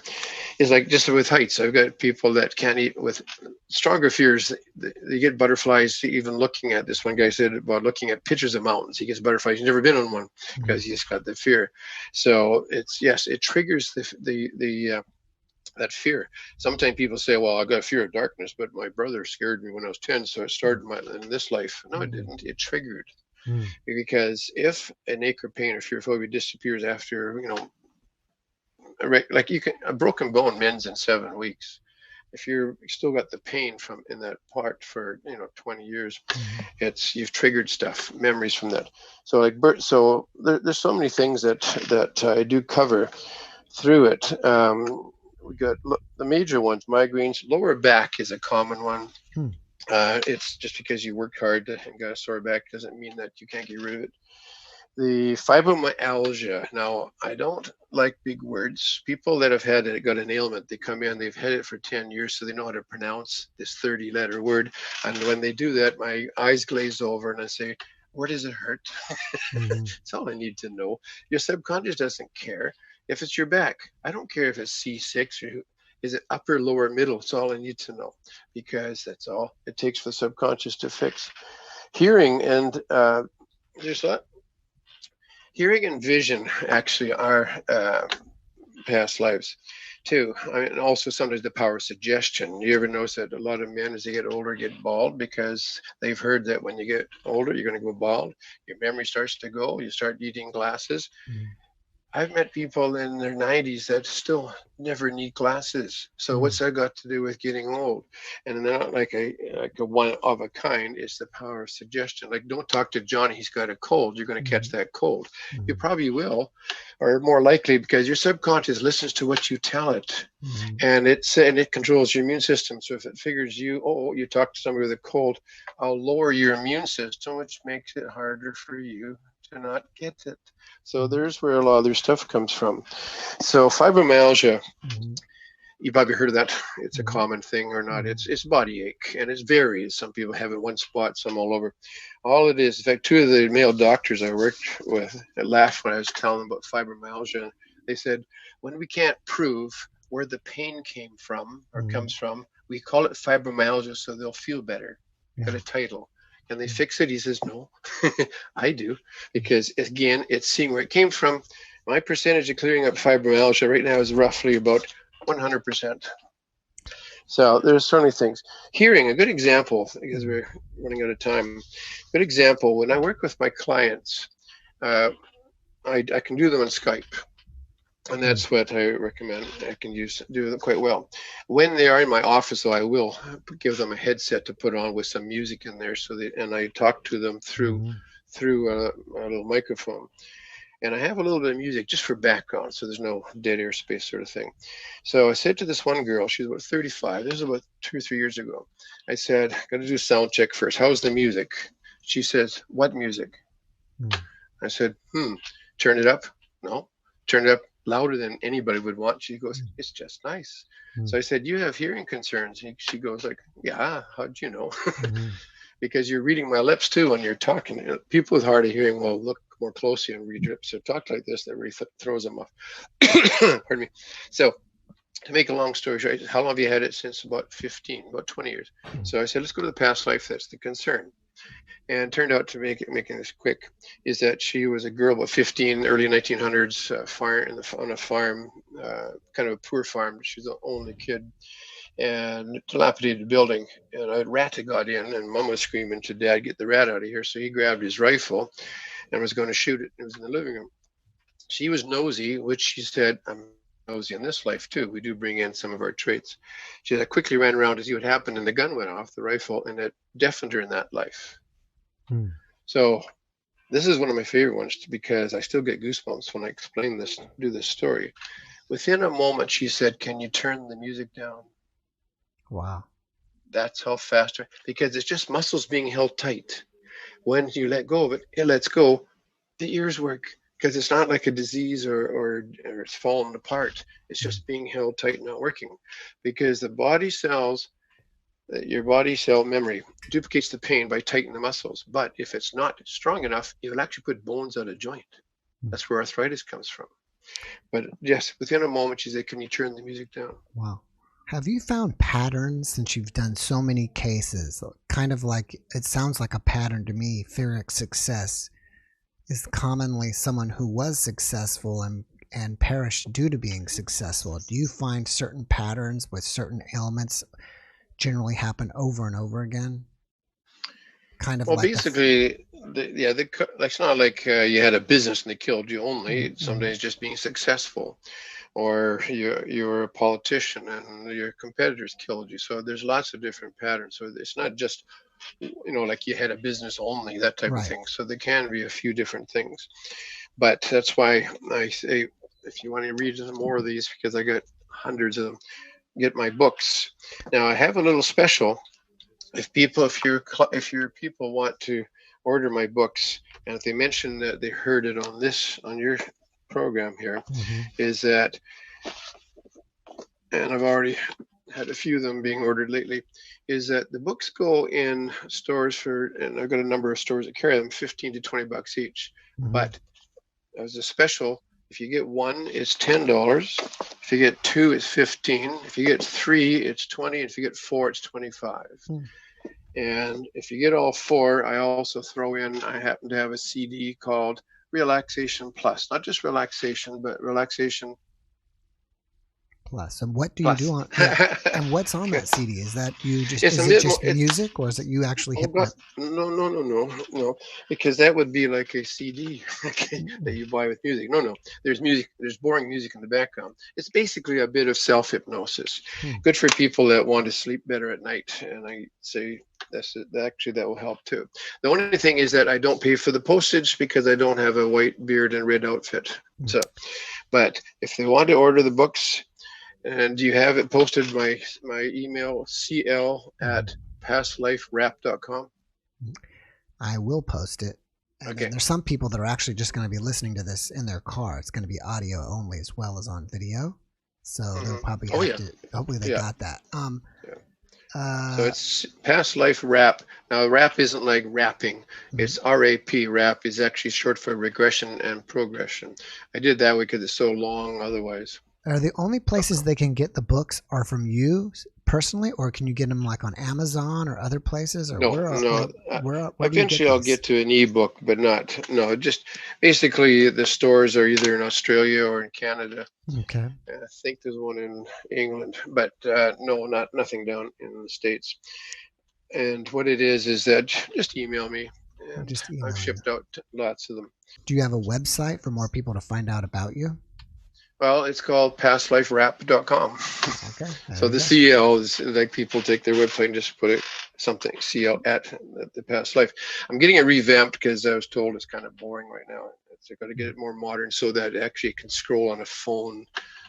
is like just with heights. I've got people that can't eat with stronger fears. They get butterflies even looking at this. One guy said about looking at pictures of mountains. He gets butterflies. He's never been on one because he's got the fear. So it triggers that fear. Sometimes people say, well, I've got a fear of darkness, but my brother scared me when I was 10, so it started in this life. No, it didn't. It triggered. Because if an ache or pain or fear phobia disappears after, like a broken bone mends in 7 weeks. If you're still got the pain from in that part for 20 years, you've triggered stuff, memories from that. So there's so many things that I do cover through it. We got the major ones: migraines. Lower back is a common one. It's just because you worked hard and got a sore back doesn't mean that you can't get rid of it. The fibromyalgia. Now, I don't like big words. People that have got an ailment, they come in, they've had it for 10 years, so they know how to pronounce this 30-letter word. And when they do that, my eyes glaze over and I say, where does it hurt? That's all I need to know. Your subconscious doesn't care. If it's your back, I don't care if it's C6 or is it upper, lower, middle. It's all I need to know, because that's all it takes for the subconscious to fix. Hearing and hearing and vision actually are past lives too. And also sometimes the power of suggestion. You ever notice that a lot of men, as they get older, get bald because they've heard that when you get older, you're going to go bald. Your memory starts to go. You start needing glasses. I've met people in their 90s that still never need glasses. So what's that got to do with getting old? And they're not like a one of a kind. It's the power of suggestion. Like, don't talk to Johnny, he's got a cold. You're going to catch that cold. You probably will, or more likely, because your subconscious listens to what you tell it. And it controls your immune system. So if it figures you talk to somebody with a cold, I'll lower your immune system, which makes it harder for you to not get it. So there's where a lot of their stuff comes from. So fibromyalgia, you probably heard of that. It's a common thing or not. It's body ache, and it varies. Some people have it in one spot, some all over. All it is, in fact, 2 of the male doctors I worked with laughed when I was telling them about fibromyalgia. They said, when we can't prove where the pain came from or comes from, we call it fibromyalgia so they'll feel better. Got a title. Can they fix it? He says, no, I do. Because again, it's seeing where it came from. My percentage of clearing up fibromyalgia right now is roughly about 100%. So there's certainly things. Hearing, a good example, because we're running out of time. Good example, when I work with my clients, I can do them on Skype. And that's what I recommend. I can do them quite well. When they are in my office, though, I will give them a headset to put on with some music in there, and I talk to them through a little microphone. And I have a little bit of music just for background, so there's no dead air space sort of thing. So I said to this one girl, she's about 35. This was about 2 or 3 years ago. I said, got to do a sound check first. How's the music? She says, what music? I said, turn it up. No. Turn it up. louder than anybody would want. She goes, it's just nice. So I said, you have hearing concerns? And she goes like, yeah, how'd you know? Because you're reading my lips too when you're talking. People with hard of hearing will look more closely and read lips or talk like this. That really throws them off. Pardon me. So to make a long story short, how long have you had it? Since about 15, about 20 years. So I said, let's go to the past life. That's the concern. And turned out to making this quick, is that she was a girl about 15, early 1900s, on a farm, kind of a poor farm. She's the only kid, and dilapidated building. And a rat got in, and Mom was screaming to Dad, get the rat out of here. So he grabbed his rifle and was going to shoot it. It was in the living room. She was nosy, which she said, I'm nosy in this life too. We do bring in some of our traits. She said, I quickly ran around to see what happened, and the gun went off, the rifle, and it deafened her in that life. So this is one of my favorite ones because I still get goosebumps when I explain this, do this story. Within a moment, she said, can you turn the music down? Wow. That's how fast, because it's just muscles being held tight. When you let go of it, it lets go. The ears work because it's not like a disease or it's fallen apart. It's just being held tight, not working, because the body cells, your body cell memory duplicates the pain by tightening the muscles. But if it's not strong enough, it will actually put bones out of joint. That's where arthritis comes from. But yes, within a moment, she said, can you turn the music down? Wow. Have you found patterns since you've done so many cases? Kind of like, it sounds like a pattern to me. Fear success is commonly someone who was successful and perished due to being successful. Do you find certain patterns with certain ailments generally happen over and over again? Kind of well, like basically, it's not like you had a business and they killed you only. Sometimes just being successful, or you're a politician and your competitors killed you. So there's lots of different patterns. So it's not just, like you had a business only, that type of thing. So there can be a few different things. But that's why I say, if you want to read some more of these, because I got hundreds of them, get my books. Now I have a little special. If your people want to order my books, and if they mention that they heard it on your program here, is that, and I've already had a few of them being ordered lately, is that the books go in stores and I've got a number of stores that carry them, 15 to 20 bucks each. But as a special, if you get one, it's $10. If you get two, it's $15. If you get three, it's $20. If you get four, it's $25. And if you get all four, I also throw in, I happen to have a CD called Relaxation Plus. Not just relaxation, but Relaxation Plus. And what do you do on and what's on that CD? Is that you just music, or is it you actually hypnotize? No, because that would be like a CD that you buy with music. No, there's music, there's boring music in the background. It's basically a bit of self-hypnosis. Good for people that want to sleep better at night. And I say that will help too. The only thing is that I don't pay for the postage because I don't have a white beard and red outfit. So, but if they want to order the books, and you have it posted, my email, cl@pastliferap.com. I will post it. And there's some people that are actually just going to be listening to this in their car. It's going to be audio only as well as on video. So they'll probably have to, hopefully they got that. So it's Past Life Rap. Now, rap isn't like rapping. It's RAP. Rap is actually short for regression and progression. I did that because it's so long otherwise. Are the only places they can get the books are from you personally, or can you get them like on Amazon or other places? Or no. Eventually I'll get to an ebook, but just basically the stores are either in Australia or in Canada. Okay. And I think there's one in England, but nothing down in the States. And what it is that just email me. And I've shipped out lots of them. Do you have a website for more people to find out about you? Well, it's called pastliferap.com. Okay. So the CL is like people take their website and just put it something CL at the past life. I'm getting it revamped because I was told it's kind of boring right now. I've got to get it more modern so that it actually can scroll on a phone.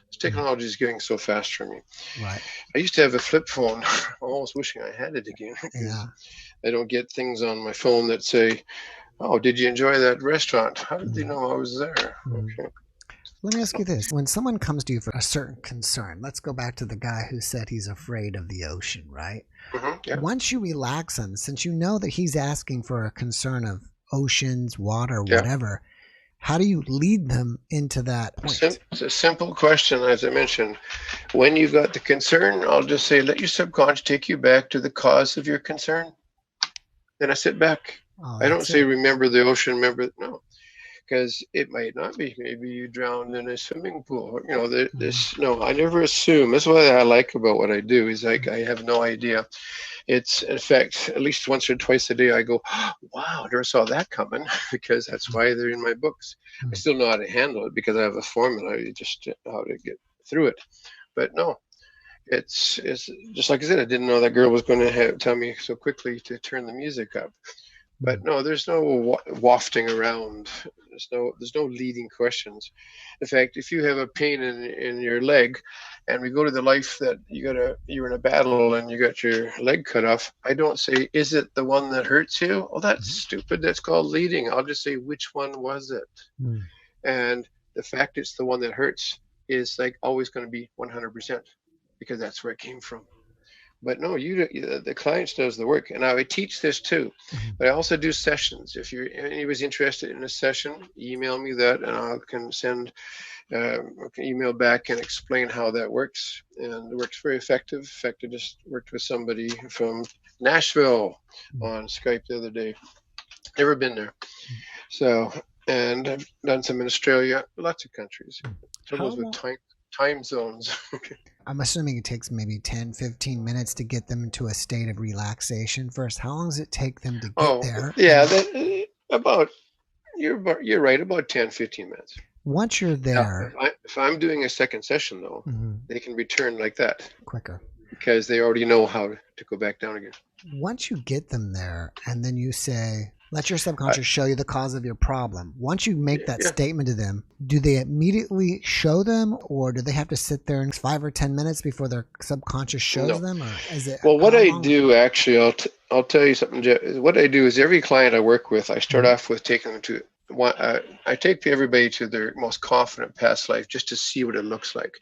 This technology is getting so fast for me. Right. I used to have a flip phone. I'm almost wishing I had it again. Yeah. I don't get things on my phone that say, "Oh, did you enjoy that restaurant? How did you know I was there?" Okay. Let me ask you this. When someone comes to you for a certain concern, let's go back to the guy who said he's afraid of the ocean, right? Yeah. Once you relax him, since you know that he's asking for a concern of oceans, water, Yeah. whatever, how do you lead them into that point? It's a simple question, as I mentioned. When you've got the concern, I'll just say, let your subconscious take you back to the cause of your concern. Then I sit back. Oh, I don't that's say, it. remember the ocean, no, because it might not be. Maybe you drowned in a swimming pool. You know, no, I never assume. That's what I like about what I do, is like, I have no idea. It's, in fact, at least once or twice a day, I go, wow, I never saw that coming, because that's why they're in my books. I still know how to handle it because I have a formula, just how to get through it. But no, it's just like I said, I didn't know that girl was going to tell me so quickly to turn the music up. But no, there's no wafting around. There's no leading questions. In fact, if you have a pain in your leg, and we go to the life that you're in a battle and you got your leg cut off, I don't say, is it the one that hurts you? Oh, that's stupid. That's called leading. I'll just say, which one was it? And the fact it's the one that hurts is like always going to be 100%, because that's where it came from. But no, the client does the work, and I would teach this too. But I also do sessions. If anybody's interested in a session, email me that, and I can send email back and explain how that works. And it works very effective. In fact, I just worked with somebody from Nashville on Skype the other day. Never been there. So, and I've done some in Australia, lots of countries. Troubles with time zones. I'm assuming it takes maybe 10, 15 minutes to get them into a state of relaxation first. How long does it take them to get there? Yeah, you're right, about 10, 15 minutes. Once you're there. Now, if I'm doing a second session, though, they can return like that. Quicker. Because they already know how to go back down again. Once you get them there, and then you say, let your subconscious show you the cause of your problem. Once you make that statement to them, do they immediately show them, or do they have to sit there in 5 or 10 minutes before their subconscious shows them? Or is it? Well, what I do actually, I'll tell you something, Jeff. What I do is every client I work with, I start off with taking them to I take everybody to their most confident past life just to see what it looks like.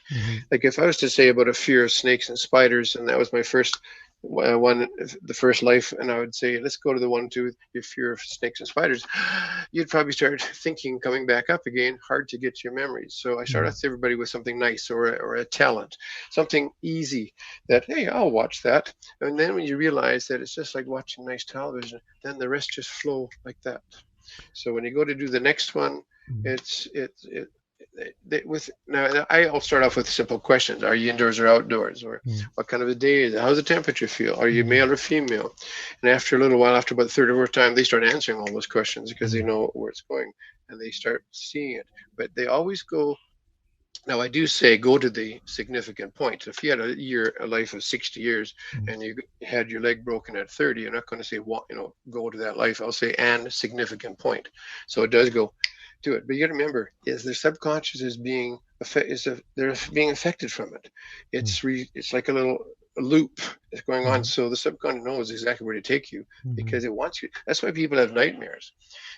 Like if I was to say about a fear of snakes and spiders, and that was my first the first life, and I would say, let's go to the one to your fear of snakes and spiders, you'd probably start thinking, coming back up again, hard to get to your memories. So I start with everybody with something nice, or a talent, something easy that, hey, I'll watch that. And then when you realize that it's just like watching nice television, then the rest just flow like that. So when you go to do the next one, I'll start off with simple questions. Are you indoors or outdoors? Or what kind of a day is it? How's the temperature feel? Are you male or female? And after a little while, after about the third or fourth time, they start answering all those questions because they know where it's going, and they start seeing it. But they always go. Now, I do say go to the significant point. If you had a life of 60 years and you had your leg broken at 30, you're not going to say, go to that life. I'll say, and significant point. So it does go to it. But you got to remember, is their subconscious is being they're being affected from it. It's like a little loop is going on. So the subconscious knows exactly where to take you because it wants you. That's why people have nightmares.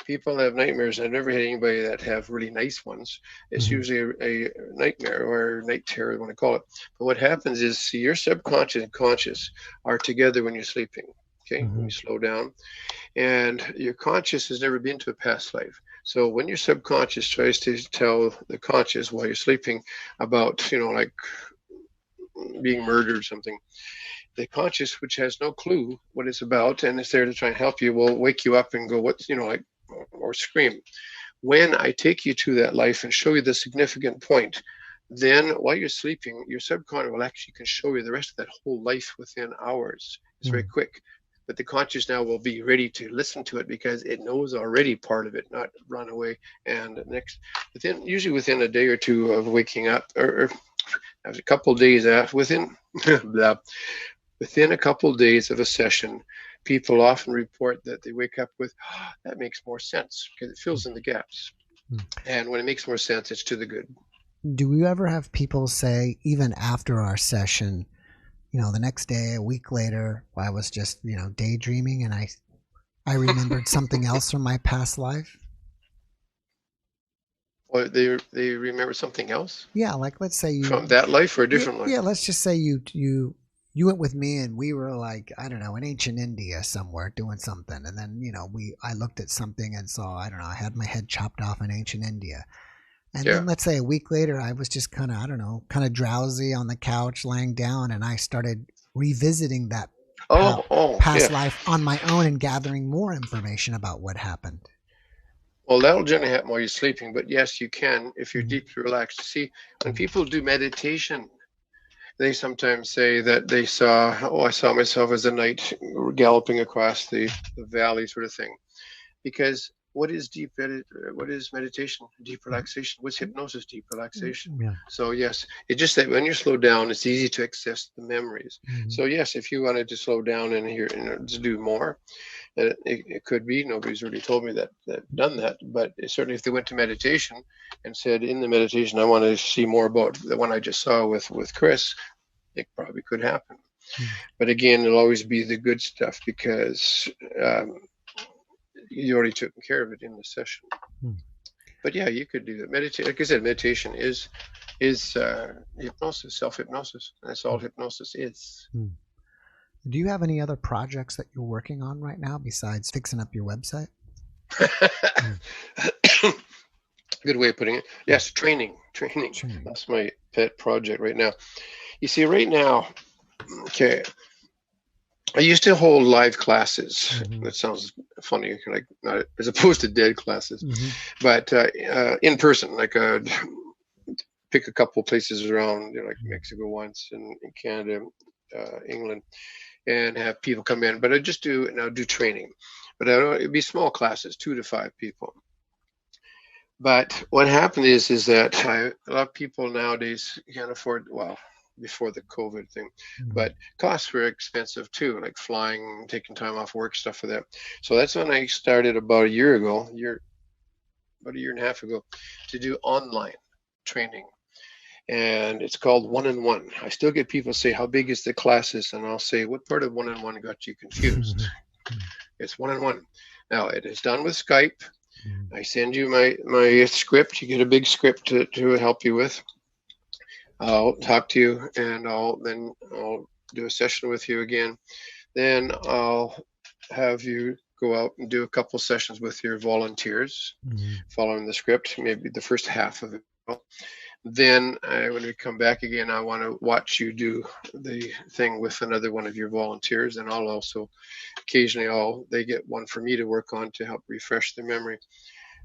People have nightmares. I've never had anybody that have really nice ones. It's usually a nightmare or night terror, I want to call it. But what happens is, see, your subconscious and conscious are together when you're sleeping. Okay, when you slow down, and your conscious has never been to a past life. So when your subconscious tries to tell the conscious while you're sleeping about, like being murdered or something, the conscious, which has no clue what it's about and it's there to try and help you, will wake you up and go, or scream. When I take you to that life and show you the significant point, then while you're sleeping, your subconscious will actually can show you the rest of that whole life within hours. It's very quick. But the conscious now will be ready to listen to it because it knows already part of it, not run away. And usually within a day or two of waking up, or a couple of days after, within a couple of days of a session, people often report that they wake up with, that makes more sense, because it fills in the gaps. And when it makes more sense, it's to the good. Do we ever have people say, even after our session, the next day, a week later, I was just, daydreaming and I remembered something else from my past life? Or they remember something else Yeah, like let's say from that life or a different life. yeah, let's just say you went with me and we were like, I don't know, in ancient India somewhere doing something, and then I looked at something and saw, I don't know, I had my head chopped off in ancient India. And Yeah. then let's say a week later, I was just kind of, I don't know, kind of drowsy on the couch, laying down, and I started revisiting that Yeah. past life on my own and gathering more information about what happened. Well, that'll generally happen while you're sleeping, but yes, you can if you're Mhm. deeply relaxed. See, when people do meditation, they sometimes say that they saw, I saw myself as a knight galloping across the valley, sort of thing. Because what is what is meditation? Deep relaxation. What's hypnosis? Deep relaxation. Yeah. So yes, it's just that when you're slowed down, it's easy to access the memories. Mhm. So yes, if you wanted to slow down and hear and to do more, it could be. Nobody's really told me that done that, but certainly if they went to meditation and said in the meditation, I want to see more about the one I just saw with Chris, it probably could happen. But again, it'll always be the good stuff because you already took care of it in the session. But yeah, you could do that. Meditate, like I said, meditation is hypnosis, self-hypnosis. That's all hypnosis is. Do you have any other projects that you're working on right now besides fixing up your website? Good way of putting it. Yes, training. That's my pet project right now. You see, right now, okay, I used to hold live classes. That sounds funny, like not as opposed to dead classes, but in person, like pick a couple places around, like Mexico once, and in Canada, England, and have people come in. But I just do training, but it'd be small classes, 2 to 5 people. But what happened is that a lot of people nowadays can't afford, well, before the COVID thing, but costs were expensive too, like flying, taking time off work, stuff like that. So that's when I started about a year and a half ago, to do online training. And it's called one-on-one. I still get people say, how big is the classes? And I'll say, what part of one-on-one got you confused? It's one-on-one. Now, it is done with Skype. I send you my script. You get a big script to help you with. I'll talk to you, and I'll do a session with you again. Then I'll have you go out and do a couple sessions with your volunteers, following the script, maybe the first half of it. Then when we come back again, I want to watch you do the thing with another one of your volunteers, and I'll also occasionally they get one for me to work on to help refresh their memory.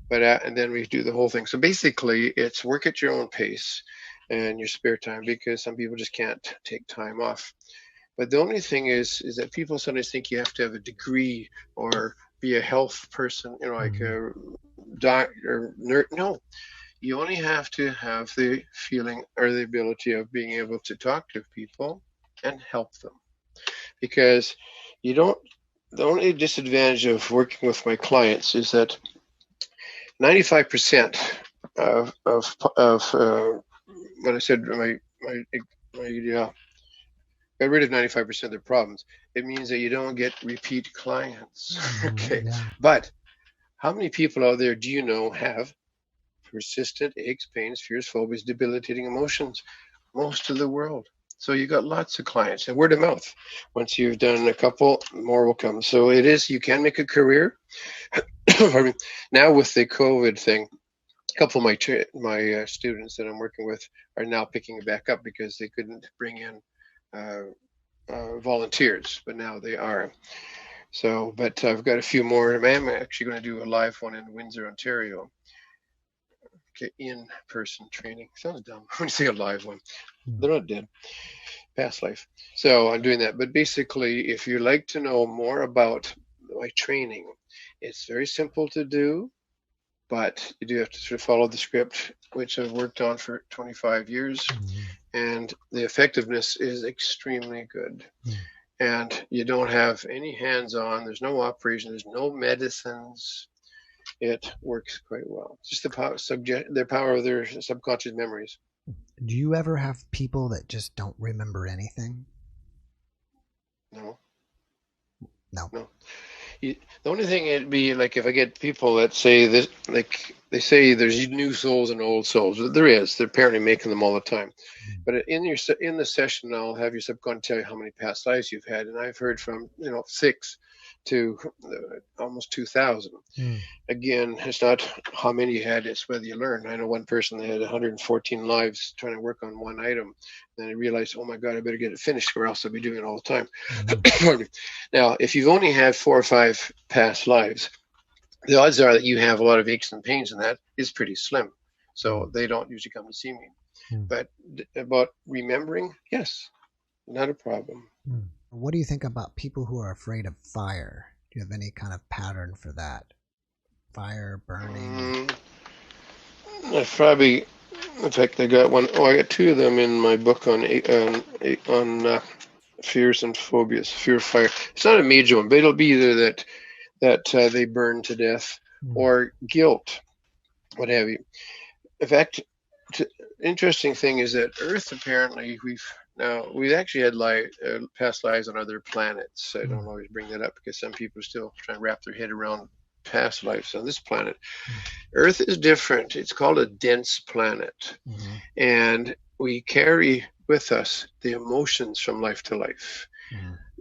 But and then we do the whole thing. So basically, it's work at your own pace and your spare time, because some people just can't take time off. But the only thing is that people sometimes think you have to have a degree or be a health person, like a doctor, nurse. No, you only have to have the feeling or the ability of being able to talk to people and help them. Because the only disadvantage of working with my clients is that 95% of when I said my got rid of 95% of their problems, it means that you don't get repeat clients. Okay. Yeah. But how many people out there do you know have persistent aches, pains, fears, phobias, debilitating emotions? Most of the world. So you got lots of clients, and word of mouth. Once you've done a couple, more will come. So you can make a career. Now with the COVID thing, a couple of my students that I'm working with are now picking it back up because they couldn't bring in volunteers, but now they are. So, but I've got a few more. I'm actually going to do a live one in Windsor, Ontario. Okay, in-person training. Sounds dumb when you say a live one. They're not dead. Past life. So I'm doing that. But basically, if you'd like to know more about my training, it's very simple to do, but you do have to sort of follow the script, which I've worked on for 25 years. And the effectiveness is extremely good. And you don't have any hands-on. There's no operation. There's no medicines. It works quite well. Just the power of their subconscious memories. Do you ever have people that just don't remember anything? No. The only thing it'd be like if I get people that say this, like they say there's new souls and old souls. There is. They're apparently making them all the time. But in the session, I'll have your subconscious tell you how many past lives you've had, and I've heard from 6 to almost 2,000. Again, it's not how many you had; it's whether you learn. I know one person that had 114 lives trying to work on one item. Then I realized, oh my God, I better get it finished, or else I'll be doing it all the time. Now, if you've only had 4 or 5 past lives, the odds are that you have a lot of aches and pains, and that is pretty slim. So they don't usually come to see me. But about remembering, yes, not a problem. What do you think about people who are afraid of fire? Do you have any kind of pattern for that? Fire, burning? I probably, in fact, I got one. Oh, I got 2 of them in my book on fears and phobias. Fear of fire. It's not a major one, but it'll be either that they burn to death or guilt, what have you. In fact, interesting thing is that Earth, apparently we've actually had past lives on other planets. I don't always bring that up because some people still try and wrap their head around past lives on this planet. Earth is different. It's called a dense planet, and we carry with us the emotions from life to life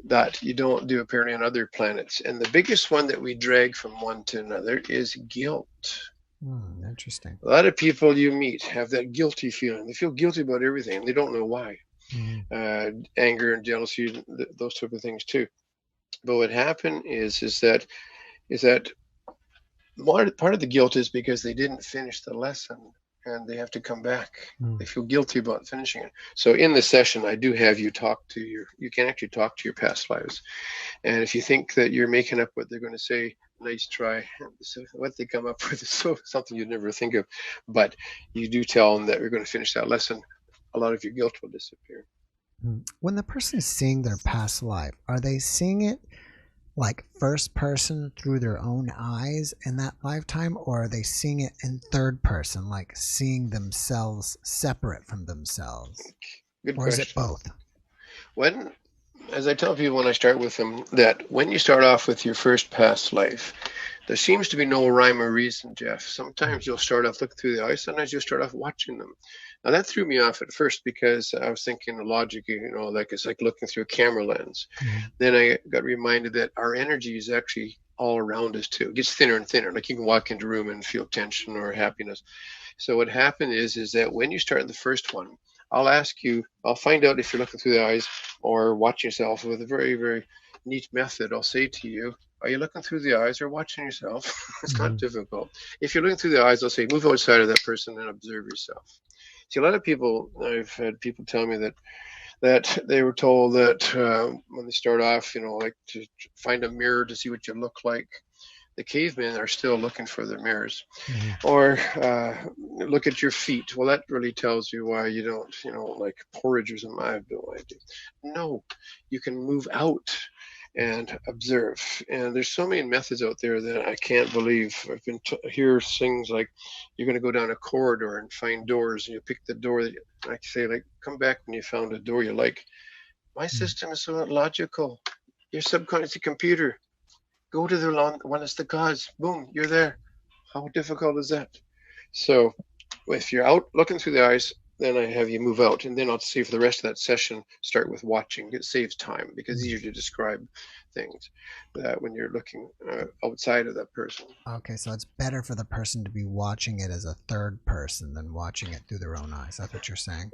that you don't do apparently on other planets. And the biggest one that we drag from one to another is guilt. Interesting. A lot of people you meet have that guilty feeling. They feel guilty about everything, and they don't know why. Anger and jealousy, those type of things too. But what happened is that part of the guilt is because they didn't finish the lesson, and they have to come back. They feel guilty about finishing it. So in the session, I do have you you can actually talk to your past lives. And if you think that you're making up what they're going to say, nice try. So what they come up with is something you'd never think of. But you do tell them that we're going to finish that lesson. A lot of your guilt will disappear. When the person is seeing their past life, are they seeing it like first person through their own eyes in that lifetime, or are they seeing it in third person, like seeing themselves separate from themselves? Good or question. Is it both? As I tell people when I start with them, that when you start off with your first past life, there seems to be no rhyme or reason, Jeff. Sometimes you'll start off looking through the eyes, sometimes you'll start off watching them. Now that threw me off at first because I was thinking the logic, like it's like looking through a camera lens. Then I got reminded that our energy is actually all around us too. It gets thinner and thinner. Like you can walk into a room and feel tension or happiness. So what happened is that when you start the first one, I'll find out if you're looking through the eyes or watching yourself with a very, very neat method. I'll say to you, are you looking through the eyes or watching yourself? It's not difficult. If you're looking through the eyes, I'll say, move outside of that person and observe yourself. See, a lot of people, I've had people tell me that they were told that when they start off, like to find a mirror to see what you look like. The cavemen are still looking for their mirrors. Or look at your feet. Well, that really tells you why you don't, like porridge or something. I have no idea. No, you can move out and observe. And there's so many methods out there that I can't believe. I've been hear things like you're going to go down a corridor and find doors, and you pick the door that I say, like, come back when you found a door you like. My system is so logical. Your subconscious computer. Go to the one that's the cause. Boom, you're there. How difficult is that? So if you're out looking through the eyes, then I have you move out. And then I'll say for the rest of that session, start with watching. It saves time because it's easier to describe things when you're looking outside of that person. Okay, so it's better for the person to be watching it as a third person than watching it through their own eyes. That's what you're saying?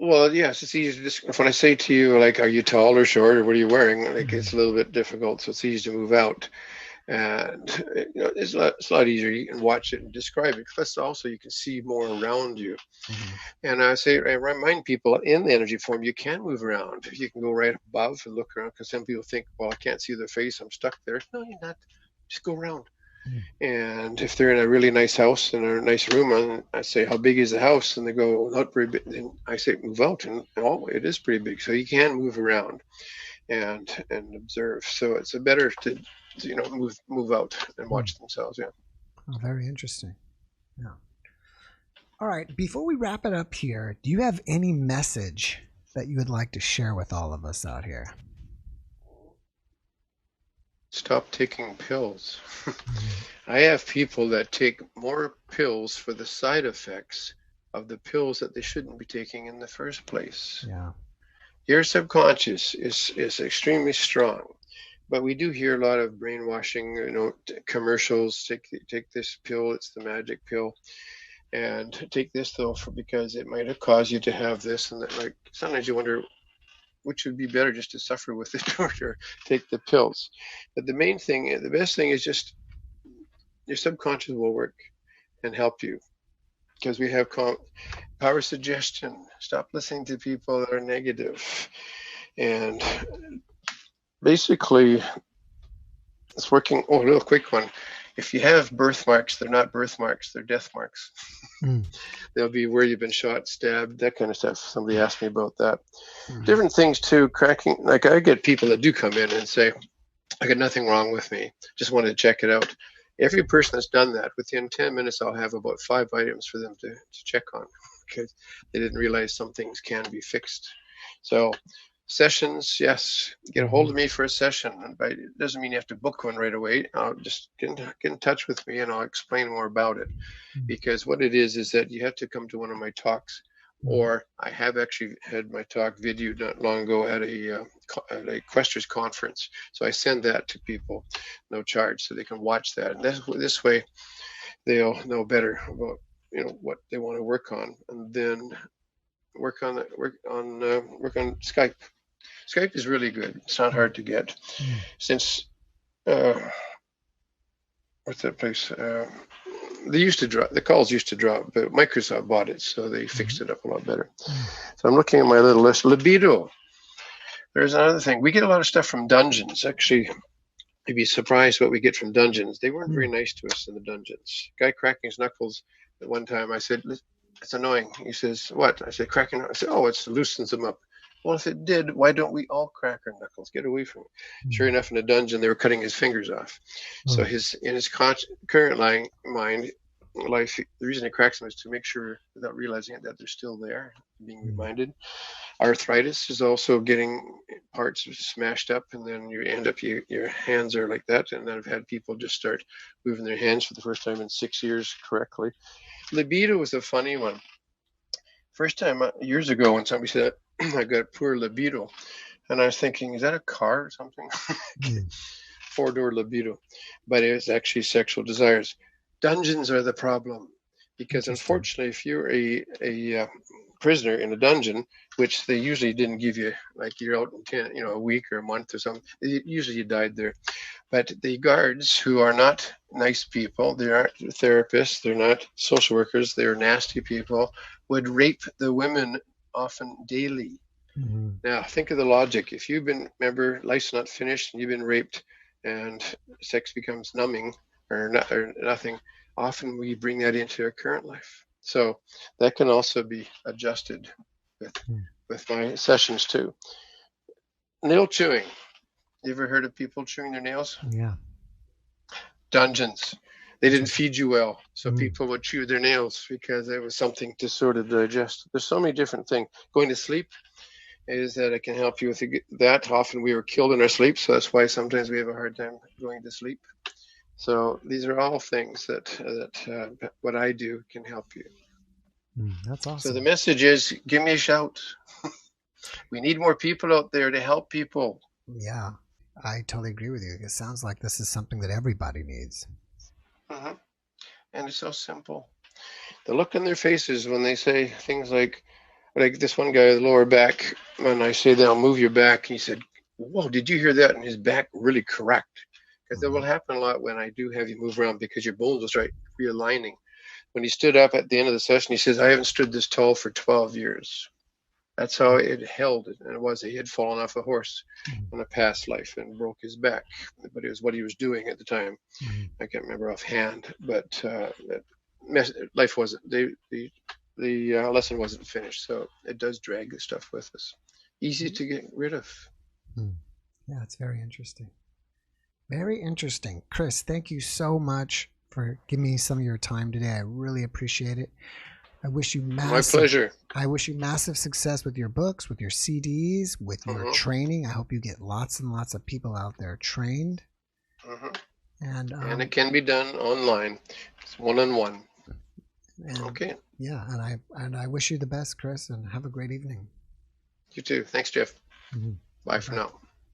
Well, yes, it's easy to describe. When I say to you, like, are you tall or short or what are you wearing? Like, it's a little bit difficult, so it's easy to move out. And it's a lot easier. You can watch it and describe it. Plus, also, you can see more around you. And I remind people in the energy form, you can move around. You can go right above and look around because some people think, well, I can't see their face. I'm stuck there. No, you're not. Just go around. And if they're in a really nice house in a nice room, and I say, how big is the house? And they go, not very big. Then I say, move out. And it is pretty big. So you can move around and observe. So it's better to move out and watch themselves. Yeah. Oh, very interesting. Yeah. All right. Before we wrap it up here, do you have any message that you would like to share with all of us out here? stop taking pills. I have people that take more pills for the side effects of the pills that they shouldn't be taking in the first place. Yeah. Your subconscious is extremely strong, but we do hear a lot of brainwashing, commercials. Take this pill, it's the magic pill, and take this though because it might have caused you to have this and that. Like sometimes you wonder which would be better, just to suffer with it or take the pills. But the best thing is just your subconscious will work and help you, because we have power suggestion. Stop listening to people that are negative. And basically, it's working. Oh, a little quick one. If you have birthmarks, they're not birthmarks, they're death marks. They'll be where you've been shot, stabbed, that kind of stuff. Somebody asked me about that. Different things too, cracking. Like I get people that do come in and say, I got nothing wrong with me, just wanted to check it out. Every person that's done that, within 10 minutes, I'll have about 5 items for them to check on, because they didn't realize some things can be fixed. So sessions, yes, get a hold of me for a session. But it doesn't mean you have to book one right away. I'll just get in touch with me and I'll explain more about it. Because what it is that you have to come to one of my talks, or I have actually had my talk videoed not long ago at a Questers conference. So I send that to people, no charge, so they can watch that. And this way, they'll know better about what they want to work on, and then work on Skype. Skype is really good. It's not hard to get. Since what's that place? They used to drop, the calls used to drop, but Microsoft bought it, so they fixed it up a lot better. So I'm looking at my little list. Libido. There's another thing. We get a lot of stuff from dungeons. Actually, you'd be surprised what we get from dungeons. They weren't very nice to us in the dungeons. Guy cracking his knuckles at one time. I said, it's annoying. He says, what? I said, cracking. I said, oh, it loosens them up. Well, if it did, why don't we all crack our knuckles? Get away from it. Sure enough, in the dungeon, they were cutting his fingers off. So in his current life, the reason he cracks them is to make sure, without realizing it, that they're still there, being reminded. Arthritis is also getting parts smashed up, and then you end up, your hands are like that. And I've had people just start moving their hands for the first time in 6 years correctly. Libido was a funny one. First time years ago when somebody said, I got poor libido, and I was thinking, is that a car or something? 4-door libido, but it was actually sexual desires. Dungeons are the problem, because unfortunately, if you're a prisoner in a dungeon, which they usually didn't give you, like you're out in a week or a month or something, usually you died there. But the guards, who are not nice people, they aren't therapists, they're not social workers, they're nasty people, would rape the women often daily. Now, think of the logic. If you've been, remember, life's not finished, and you've been raped, and sex becomes numbing or nothing, often we bring that into our current life. So that can also be adjusted with my sessions too. Nail chewing. You ever heard of people chewing their nails? Yeah. Dungeons. They didn't feed you well, so people would chew their nails because it was something to sort of digest. There's so many different things. Going to sleep is that it can help you with that. Often we were killed in our sleep, so that's why sometimes we have a hard time going to sleep. So these are all things that what I do can help you. That's awesome. So the message is, give me a shout. We need more people out there to help people. Yeah, I totally agree with you. It sounds like this is something that everybody needs. And it's so simple. The look on their faces when they say things like this one guy, the lower back, when I say they'll move your back, he said, whoa, did you hear that? And his back really cracked. Because that will happen a lot when I do have you move around, because your bones will start realigning. When he stood up at the end of the session, he says, I haven't stood this tall for 12 years. That's how it held. And it was, he had fallen off a horse in a past life and broke his back. But it was what he was doing at the time. I can't remember offhand, but life wasn't, the lesson wasn't finished. So it does drag the stuff with us. Easy to get rid of. Yeah, it's very interesting. Very interesting. Chris, thank you so much for giving me some of your time today. I really appreciate it. I wish you my pleasure. I wish you massive success with your books, with your CDs, with your training. I hope you get lots and lots of people out there trained. And it can be done online. It's one-on-one. Okay. Yeah, and I wish you the best, Chris, and have a great evening. You too. Thanks, Jeff. Mm-hmm. Bye for now.